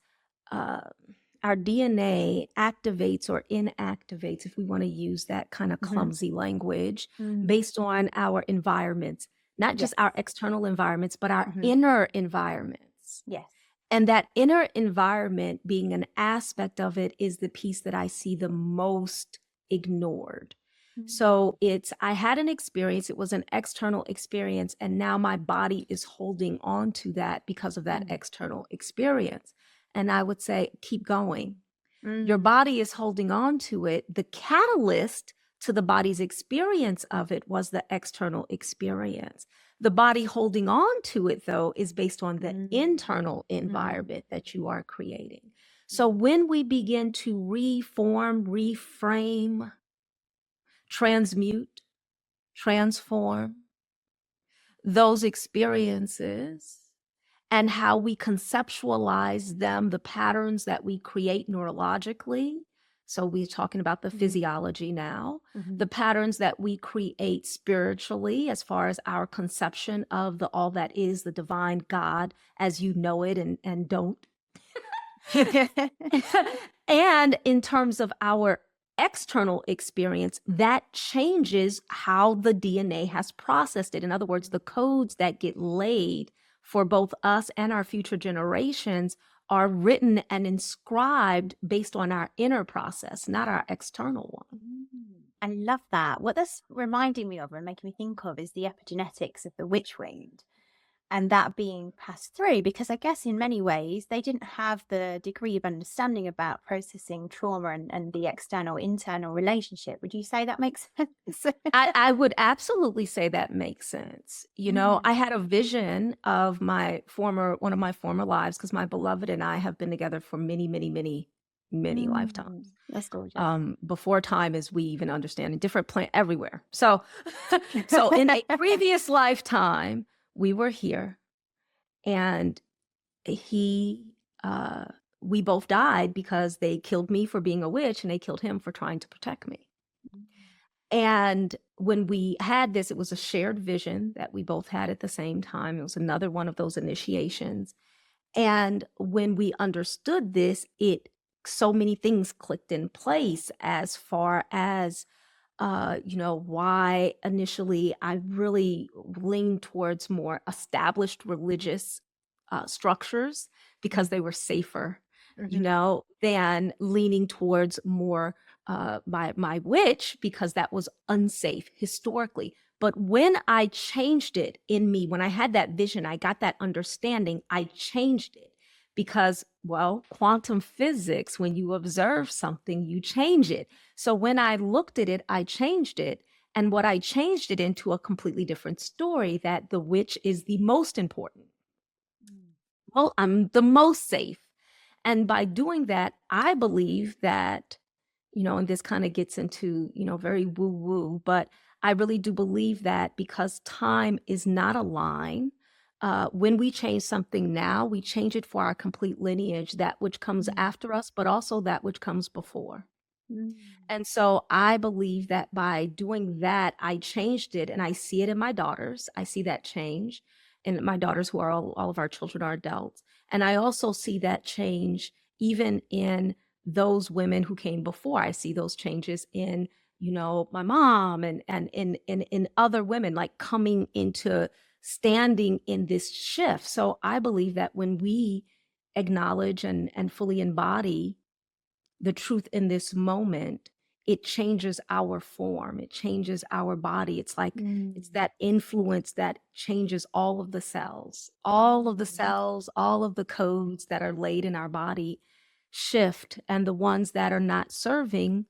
our DNA activates or inactivates, if we want to use that kind of clumsy language, based on our environments, not just our external environments, but our inner environments. Yes. And that inner environment, being an aspect of it, is the piece that I see the most ignored. So I had an experience, it was an external experience, and now my body is holding on to that because of that external experience. And I would say, keep going. Your body is holding on to it. The catalyst to the body's experience of it was the external experience. The body holding on to it, though, is based on the internal environment that you are creating. So when we begin to reform, reframe, transmute, transform those experiences, and how we conceptualize them, the patterns that we create neurologically. So we're talking about the physiology now, the patterns that we create spiritually, as far as our conception of all that is the divine God as you know it and don't. And in terms of our external experience, that changes how the DNA has processed it. In other words, the codes that get laid for both us and our future generations are written and inscribed based on our inner process, not our external one. I love that. What that's reminding me of and making me think of is the epigenetics of the witch wound and that being passed through, because I guess in many ways they didn't have the degree of understanding about processing trauma and the external internal relationship. Would you say that makes sense? I would absolutely say that makes sense. You know, I had a vision of one of my former lives, because my beloved and I have been together for many, many, many, many lifetimes. That's gorgeous. Before time as we even understand, in different everywhere. So in a previous lifetime, we were here, and we both died because they killed me for being a witch and they killed him for trying to protect me. And when we had this, it was a shared vision that we both had at the same time. It was another one of those initiations. And when we understood this, so many things clicked in place as far as why initially I really leaned towards more established religious structures because they were safer, than leaning towards more my witch because that was unsafe historically. But when I changed it in me, when I had that vision, I got that understanding, I changed it. Because, well, quantum physics, when you observe something, you change it. So when I looked at it, I changed it. And what I changed it into a completely different story, that the witch is the most important. Well, I'm the most safe. And by doing that, I believe that, and this kind of gets into, very woo-woo, but I really do believe that because time is not a line, when we change something now, we change it for our complete lineage, that which comes after us, but also that which comes before. And so I believe that by doing that, I changed it, and I see it in my daughters. I see that change in my daughters, who are all of our children are adults. And I also see that change even in those women who came before. I see those changes in, my mom and in other women, like coming into standing in this shift. So I believe that when we acknowledge and fully embody the truth in this moment, it changes our form, it changes our body. It's like it's that influence that changes all of the cells, all of the codes that are laid in our body shift, and the ones that are not serving,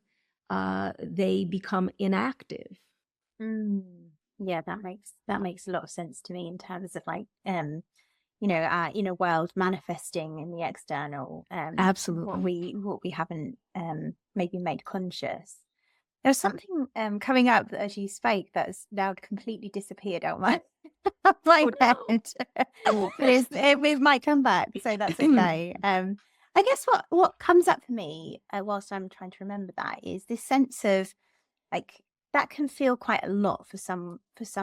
they become inactive. Yeah, that makes a lot of sense to me in terms of like our inner world manifesting in the external, Absolutely. what we haven't maybe made conscious. There's something coming up as you spoke that's now completely disappeared out my my head. But it might come back, so that's okay. I guess what comes up for me whilst I'm trying to remember that is this sense of like that can feel quite a lot for some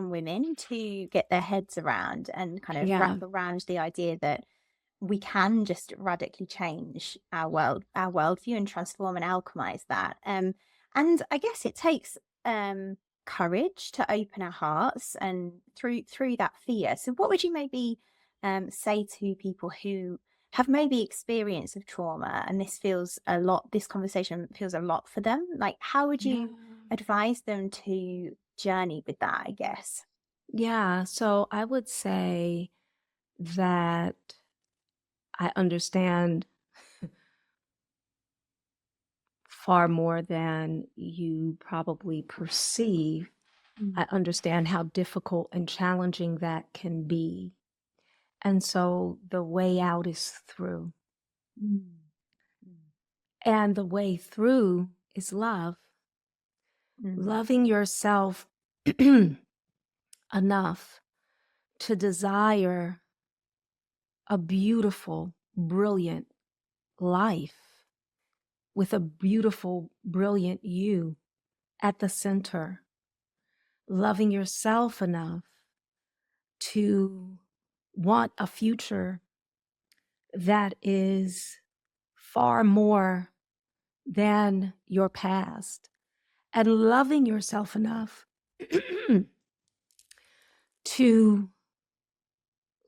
women to get their heads around and kind of wrap around the idea that we can just radically change our worldview and transform and alchemize that. And I guess it takes courage to open our hearts and through that fear. So what would you maybe say to people who have maybe experience of trauma and this conversation feels a lot for them? Like, how would you advise them to journey with that, I guess? Yeah, so I would say that I understand far more than you probably perceive. I understand how difficult and challenging that can be. And so the way out is through. And the way through is love. Loving yourself enough to desire a beautiful, brilliant life with a beautiful, brilliant you at the center. Loving yourself enough to want a future that is far more than your past, and loving yourself enough to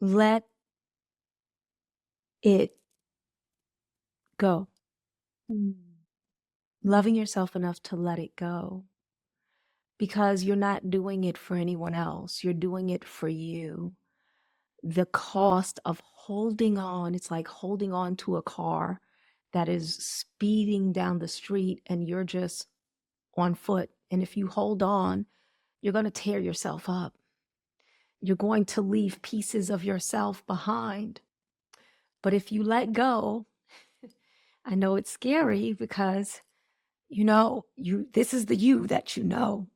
let it go. Mm. Loving yourself enough to let it go, because you're not doing it for anyone else. You're doing it for you. The cost of holding on, it's like holding on to a car that is speeding down the street and you're just on foot. And if you hold on, you're going to tear yourself up. You're going to leave pieces of yourself behind. But if you let go, I know it's scary because this is the you that you know.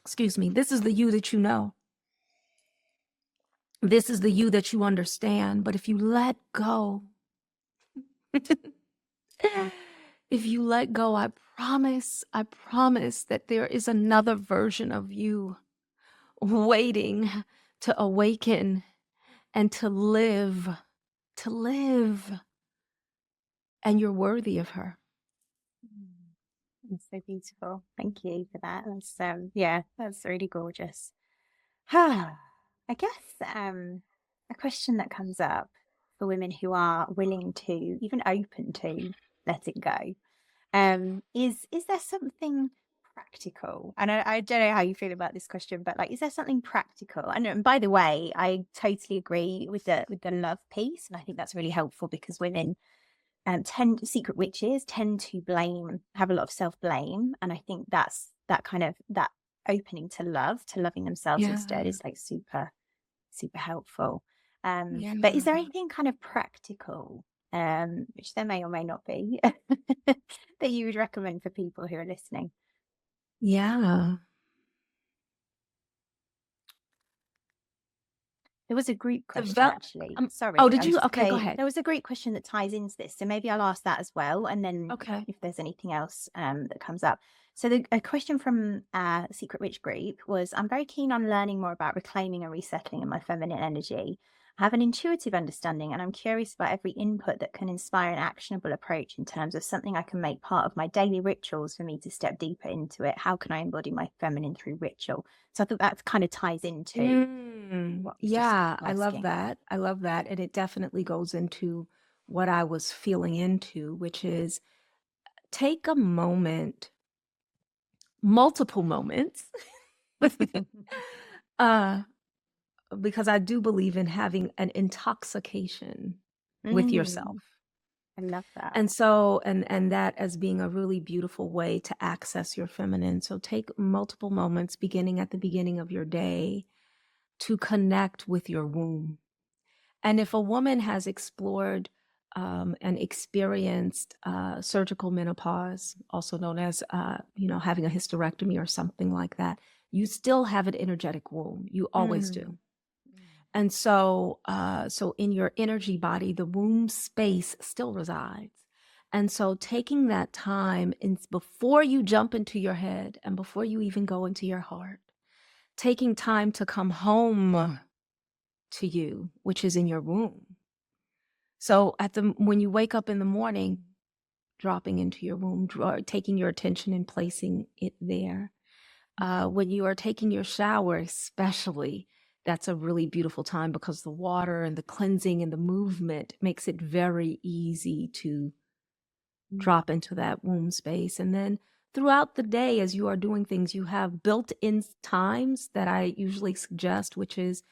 Excuse me. This is the you that you know. This is the you that you understand. But if you let go, if you let go, I promise that there is another version of you waiting to awaken and to live, and you're worthy of her. It's so beautiful. Thank you for that. That's really gorgeous. I guess a question that comes up for women who are willing to, even open to let it go, is there something practical? And I don't know how you feel about this question, but like, is there something practical? And by the way, I totally agree with the love piece, and I think that's really helpful because women secret witches tend to have a lot of self-blame, and I think that's that opening to loving themselves instead is like super super helpful. But is there anything kind of practical, which there may or may not be, that you would recommend for people who are listening? Yeah. There was a group question, Develop. actually. Oh, Sorry, did I was you? just Okay, go saying ahead. there was a great question that ties into this, so maybe I'll ask that as well, and then Okay. if there's anything else that comes up. So a question from Secret Witch group was, I'm very keen on learning more about reclaiming and resettling in my feminine energy. I have an intuitive understanding, and I'm curious about every input that can inspire an actionable approach in terms of something I can make part of my daily rituals for me to step deeper into it. How can I embody my feminine through ritual? So I thought that kind of ties into what I was just Yeah, I love asking. that. I love that. And it definitely goes into what I was feeling into, which is take a moment, multiple moments, uh, because I do believe in having an intoxication with yourself. I love that. And so, and that as being a really beautiful way to access your feminine. So take multiple moments beginning at the beginning of your day to connect with your womb. And if a woman has explored and experienced surgical menopause, also known as, having a hysterectomy or something like that, you still have an energetic womb. You always do. And so, so in your energy body, the womb space still resides. And so taking that time before you jump into your head and before you even go into your heart, taking time to come home to you, which is in your womb. So when you wake up in the morning, dropping into your womb, taking your attention and placing it there. When you are taking your shower, especially, that's a really beautiful time because the water and the cleansing and the movement makes it very easy to drop into that womb space. And then throughout the day, as you are doing things, you have built-in times that I usually suggest, which is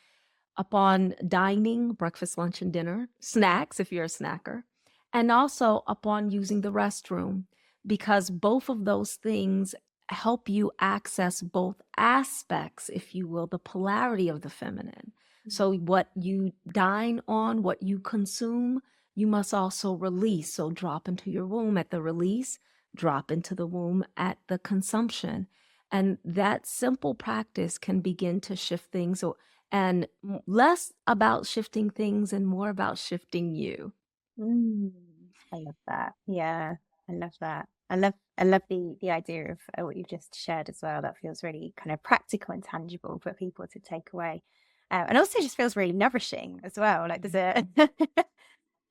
upon dining, breakfast, lunch, and dinner, snacks if you're a snacker, and also upon using the restroom, because both of those things help you access both aspects, if you will, the polarity of the feminine. So what you dine on, what you consume, you must also release. So drop into your womb at the release, drop into the womb at the consumption. And that simple practice can begin to shift things, and less about shifting things and more about shifting you. I love that. Yeah, I love that. I love the idea of what you've just shared as well. That feels really kind of practical and tangible for people to take away, and also just feels really nourishing as well. Like there's a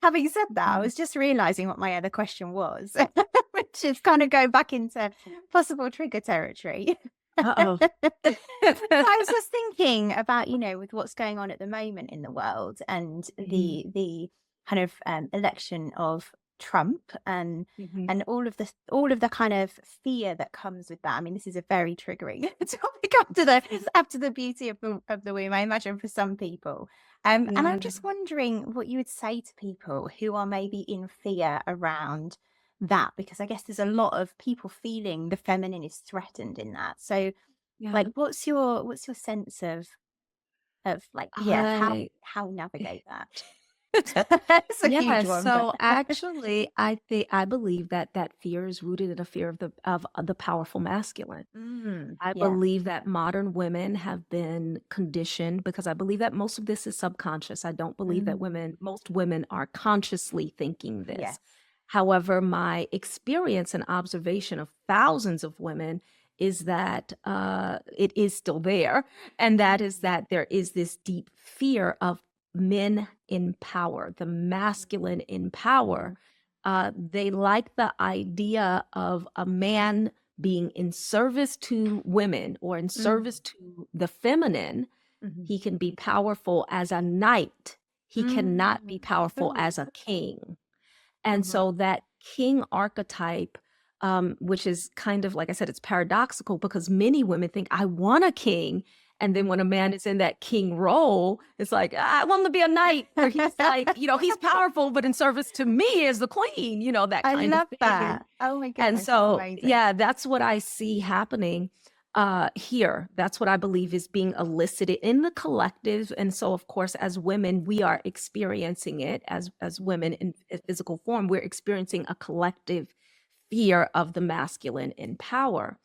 having said that, I was just realizing what my other question was. Just kind of go back into possible trigger territory. Uh-oh. I was just thinking about, with what's going on at the moment in the world and Mhm, the kind of election of Trump and mhm. all of the kind of fear that comes with that. I mean, this is a very triggering topic after the beauty of the womb, I imagine, for some people. And I'm Yeah. just wondering what you would say to people who are maybe in fear around that, because I guess there's a lot of people feeling the feminine is threatened in that. So, Yeah. like, what's your sense of like, yeah, how I how navigate that? It's a huge Yeah, one, but so actually I believe that that fear is rooted in a fear of the powerful masculine. I yeah. believe that modern women have been conditioned because I believe that most of this is subconscious. I don't believe that Mm, most women are consciously thinking this. yes. However, my experience and observation of thousands of women is that it is still there. And that is Mm, that there is this deep fear of men in power, the masculine in power. mhm, They like the idea of a man being in service to women or in mm, service to the feminine. mhm, He can be powerful as a knight. He cannot be mm. powerful Ooh, as a king. And mhm. so that king archetype, which is kind of, like I said, it's paradoxical because many women think, I want a king. And then when a man is in that king role, it's like, I want him to be a knight where he's like, he's powerful, but in service to me as the queen, that I kind of love thing. And that. Oh my and goodness, that's so, amazing. yeah, that's what I see happening here. That's what I believe is being elicited in the collective. And so, of course, as women, we are experiencing it as women in physical form. We're experiencing a collective fear of the masculine in power.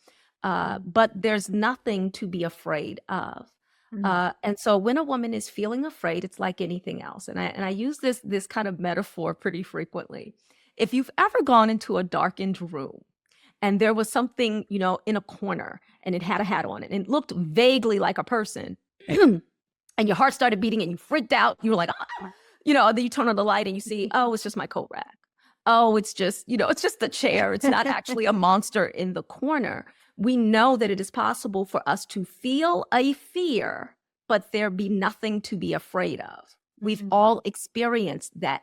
Mm, But there's nothing to be afraid of. mm, And so when a woman is feeling afraid, it's like anything else. And I use this kind of metaphor pretty frequently. If you've ever gone into a darkened room and there was something, in a corner and it had a hat on it and it looked vaguely like a person, and your heart started beating and you freaked out, you were like, ah, then you turn on the light and you see, oh, it's just my coat rack. Oh, it's just, it's just the chair. It's not actually a monster in the corner. We know that it is possible for us to feel a fear, but there be nothing to be afraid of. We've mm, all experienced that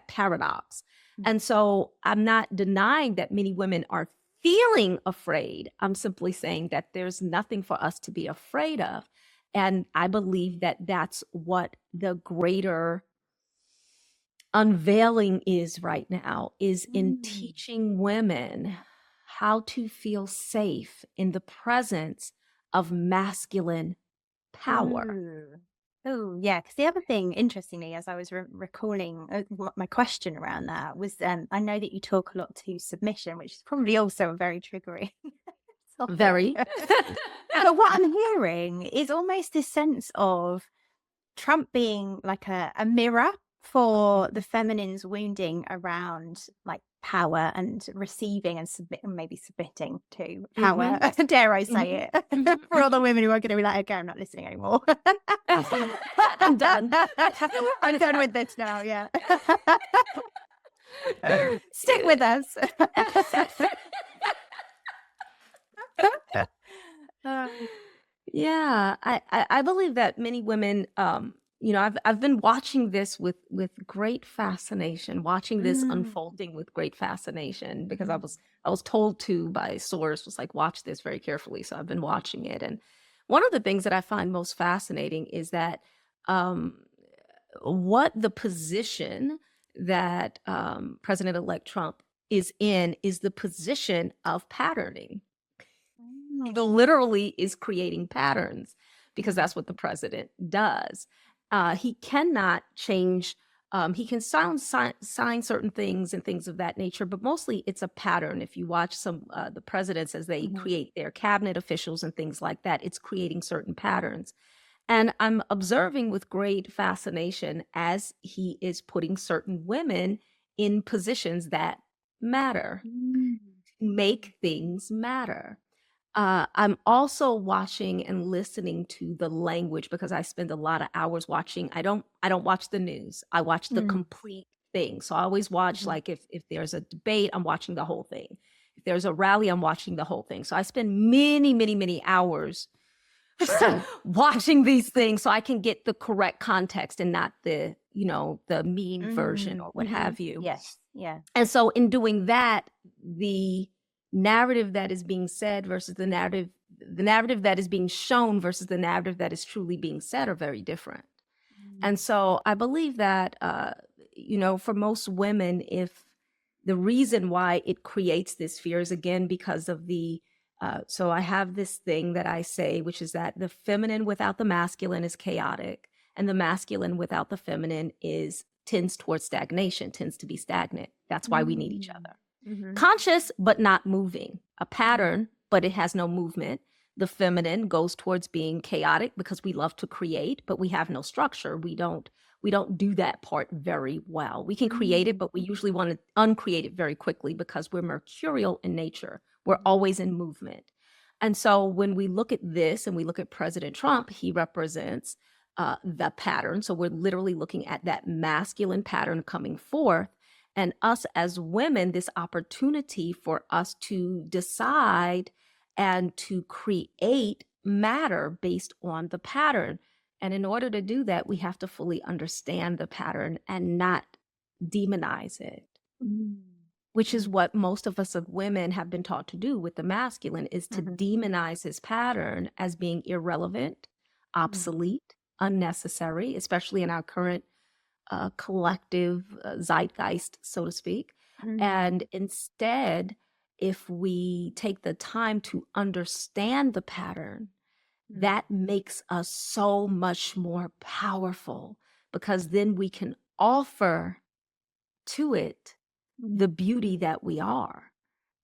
paradox. mm, And so I'm not denying that many women are feeling afraid. I'm simply saying that there's nothing for us to be afraid of. And I believe that that's what the greater unveiling is right now, is in mm. teaching women how to feel safe in the presence of masculine power. Ooh. Oh, yeah. Because the other thing, interestingly, as I was recalling what my question around that was, I know that you talk a lot to submission, which is probably also a very triggering topic. Very. But what I'm hearing is almost this sense of Trump being like a mirror for the feminine's wounding around like power and receiving and maybe submitting to power. Mhm, Dare I mhm, say it? mhm, For all the women who are going to be like, okay, I'm not listening anymore. I'm done. I'm done with this now. Yeah. Stick with us. Um, Yeah, I believe that many women, I've been watching this with great fascination, watching this mm, unfolding with great fascination because I mm, was I was told to by a source, was like, watch this very carefully. So I've been watching it. And one of the things that I find most fascinating is that um what the position that President-elect Trump is in is the position of patterning. He mm, literally is creating patterns because mm, that's what the president does. He cannot change. He can sign certain things and things of that nature, but mostly it's a pattern. If you watch some the presidents as they mhm, create their cabinet officials and things like that, it's creating certain patterns. And I'm observing with great fascination as he is putting certain women in positions that matter, mm, make things matter. I'm also watching and listening to the language because I spend a lot of hours watching. I don't watch the news. I watch the mm, complete thing. So I always watch, like, if there's a debate, I'm watching the whole thing. If there's a rally, I'm watching the whole thing. So I spend many, many, many hours watching these things so I can get the correct context and not the, the mean version or what have you. Yes. Yeah. And so in doing that, the narrative that is being said versus the narrative that is being shown versus the narrative that is truly being said are very different. And so I believe that, for most women, if the reason why it creates this fear is, again, because of so I have this thing that I say, which is that the feminine without the masculine is chaotic, and the masculine without the feminine tends towards stagnation, tends to be stagnant. That's why we need each other. Conscious, but not moving. A pattern, but it has no movement. The feminine goes towards being chaotic because we love to create, but we have no structure. We don't do that part very well. We can create it, but we usually want to uncreate it very quickly because we're mercurial in nature. We're always in movement. And so when we look at this and we look at President Trump, he represents the pattern. So we're literally looking at that masculine pattern coming forth. And us as women, this opportunity for us to decide and to create matter based on the pattern. And in order to do that, we have to fully understand the pattern and not demonize it, which is what most of us as women have been taught to do with the masculine, is to demonize his pattern as being irrelevant, obsolete, unnecessary, especially in our current collective zeitgeist, so to speak. And instead, if we take the time to understand the pattern, that makes us so much more powerful, because then we can offer to it the beauty that we are.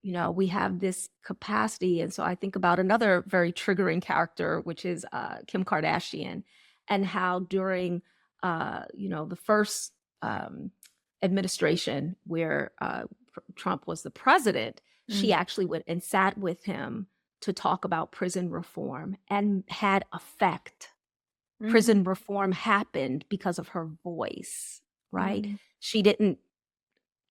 We have this capacity. And so I think about another very triggering character, which is Kim Kardashian, and how during the first administration where Trump was the president, she actually went and sat with him to talk about prison reform and had effect. Prison reform happened because of her voice, right? She didn't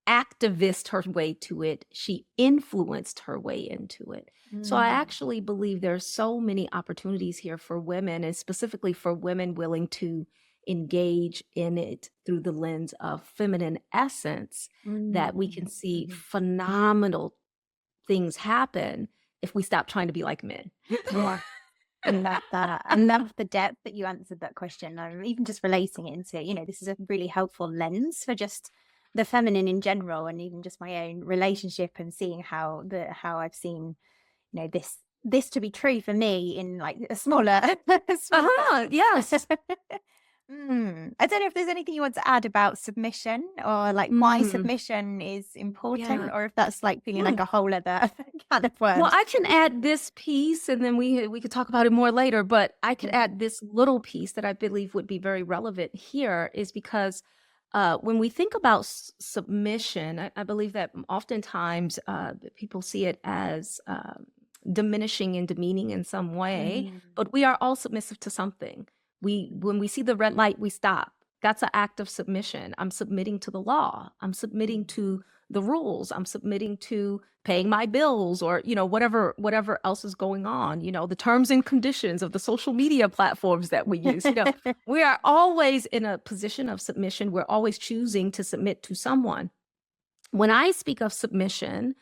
activist her way to it. She influenced her way into it. So I actually believe there's so many opportunities here for women, and specifically for women willing to engage in it through the lens of feminine essence, that we can see phenomenal things happen if we stop trying to be like men. I love that. I love the depth that you answered that question. I'm even just relating it into, this is a really helpful lens for just the feminine in general, and even just my own relationship, and seeing how I've seen, this to be true for me in like a smaller. Yes. I don't know if there's anything you want to add about submission, or like why submission is important, or if that's like feeling like a whole other kind of word. Well, I can add this piece, and then we could talk about it more later, but I could add this little piece that I believe would be very relevant here, is because when we think about submission, I believe that oftentimes people see it as diminishing and demeaning in some way, but we are all submissive to something. When we see the red light, we stop. That's an act of submission. I'm submitting to the law. I'm submitting to the rules. I'm submitting to paying my bills, or, whatever else is going on, the terms and conditions of the social media platforms that we use. We are always in a position of submission. We're always choosing to submit to someone. When I speak of submission,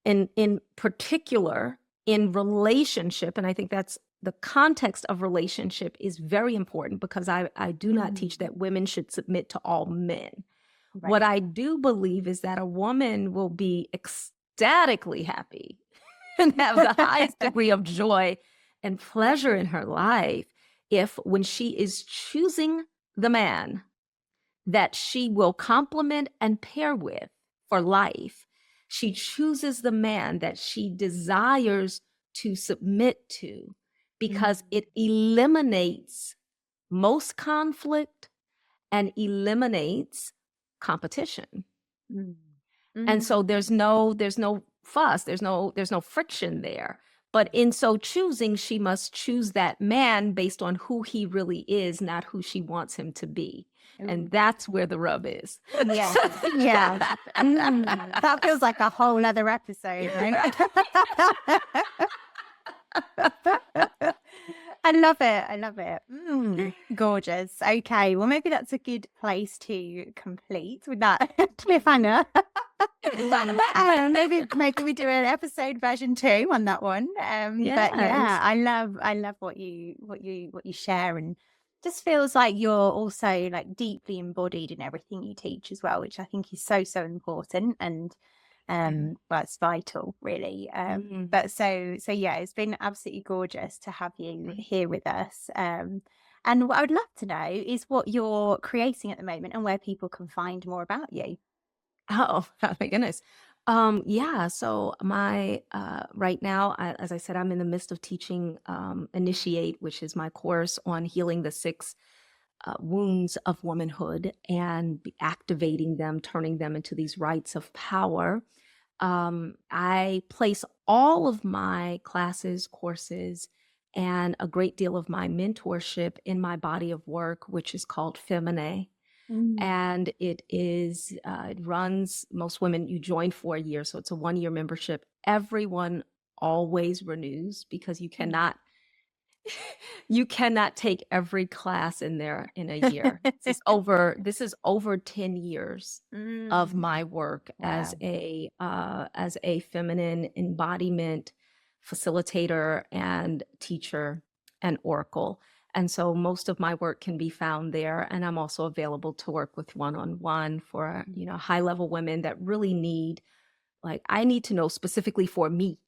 in particular in relationship, and I think that's the context of relationship is very important, because I do not teach that women should submit to all men. Right. What I do believe is that a woman will be ecstatically happy and have the highest degree of joy and pleasure in her life if, when she is choosing the man that she will complement and pair with for life, she chooses the man that she desires to submit to, because it eliminates most conflict and eliminates competition. And so there's no fuss, there's no friction there. But in so choosing, she must choose that man based on who he really is, not who she wants him to be. And that's where the rub is. Yeah. Yeah. That feels like a whole other episode, right? I love it. I love it. Gorgeous. Okay. Well, maybe that's a good place to complete with that cliffhanger. Maybe we do an episode version 2 on that one. But yeah, I love what you share, and just feels like you're also like deeply embodied in everything you teach as well, which I think is so important, and well, it's vital, really. But so yeah, it's been absolutely gorgeous to have you here with us. And what I would love to know is what you're creating at the moment and where people can find more about you. Oh, my goodness. Yeah, so my right now, as I said, I'm in the midst of teaching Initiate, which is my course on healing the 6 wounds of womanhood and activating them, turning them into these rights of power. I place all of my classes, courses, and a great deal of my mentorship in my body of work, which is called Feminine. And it is, it runs, most women, you join for a year. So it's a 1-year membership. Everyone always renews because you cannot take every class in there in a year. This is over 10 years of my work as a feminine embodiment facilitator and teacher and oracle. And so most of my work can be found there. And I'm also available to work with one-on-one for, high-level women that really need, like, I need to know specifically for me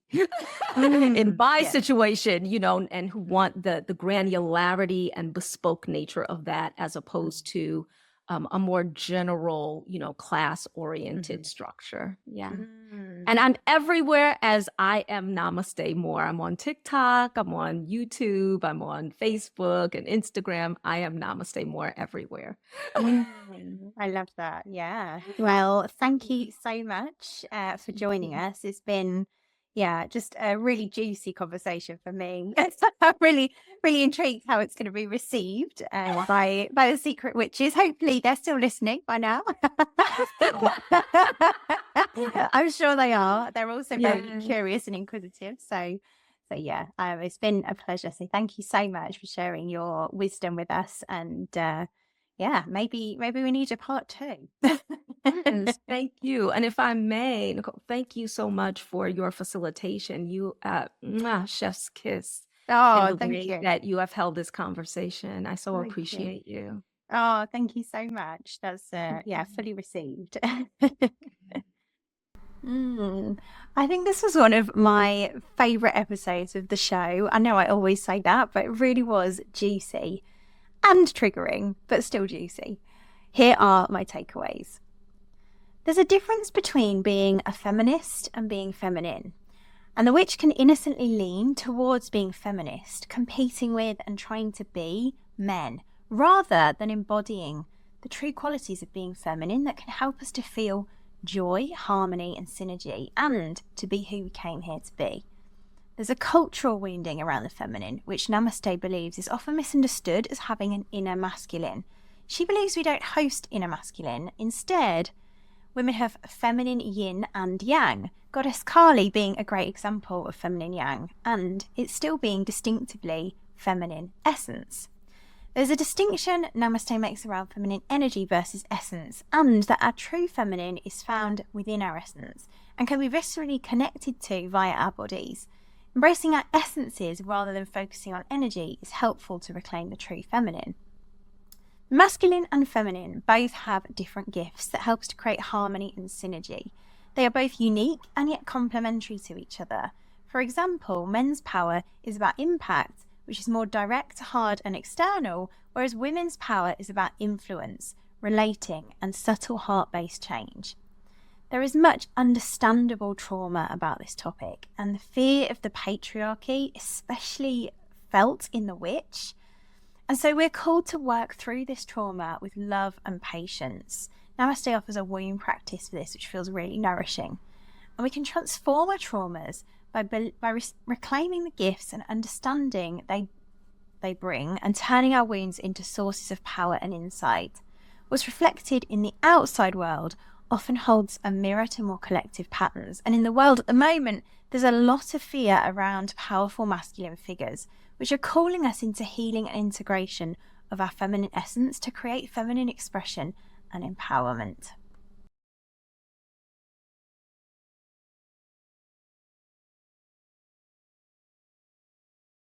in my situation, and who want the granularity and bespoke nature of that, as opposed to a more general, class-oriented structure. Yeah. And I'm everywhere as I am Namaste Moore. I'm on TikTok, I'm on YouTube, I'm on Facebook and Instagram. I am Namaste Moore everywhere. I love that. Yeah. Well, thank you so much for joining us. It's been, just a really juicy conversation for me. I'm really intrigued how it's going to be received by the secret witches. Hopefully they're still listening by now. I'm sure they are. They're also very curious and inquisitive. So yeah, it's been a pleasure. So thank you so much for sharing your wisdom with us. And maybe we need a part 2. Yes, thank you. And if I may, Nicole, thank you so much for your facilitation. You, chef's kiss. Oh, thank you. That you have held this conversation. I so appreciate you. Oh, thank you so much. That's fully received. I think this was one of my favorite episodes of the show. I know I always say that, but it really was juicy and triggering, but still juicy. Here are my takeaways. There's a difference between being a feminist and being feminine, and the witch can innocently lean towards being feminist, competing with and trying to be men, rather than embodying the true qualities of being feminine that can help us to feel joy, harmony, and synergy, and to be who we came here to be. There's a cultural wounding around the feminine, which Namaste believes is often misunderstood as having an inner masculine. She believes we don't host inner masculine. Instead, women have feminine yin and yang, Goddess Kali being a great example of feminine yang, and it's still being distinctively feminine essence. There's a distinction Namaste makes around feminine energy versus essence, and that our true feminine is found within our essence and can be viscerally connected to via our bodies. Embracing our essences rather than focusing on energy is helpful to reclaim the true feminine. Masculine and feminine both have different gifts that helps to create harmony and synergy. They are both unique and yet complementary to each other. For example, men's power is about impact, which is more direct, hard, and external, whereas women's power is about influence, relating, and subtle heart-based change. There is much understandable trauma about this topic, and the fear of the patriarchy, especially felt in the witch. And so we're called to work through this trauma with love and patience. Namaste offers a womb practice for this, which feels really nourishing. And we can transform our traumas by reclaiming the gifts and understanding they bring, and turning our wounds into sources of power and insight. what's reflected in the outside world often holds a mirror to more collective patterns. And in the world at the moment, there's a lot of fear around powerful masculine figures, which are calling us into healing and integration of our feminine essence to create feminine expression and empowerment.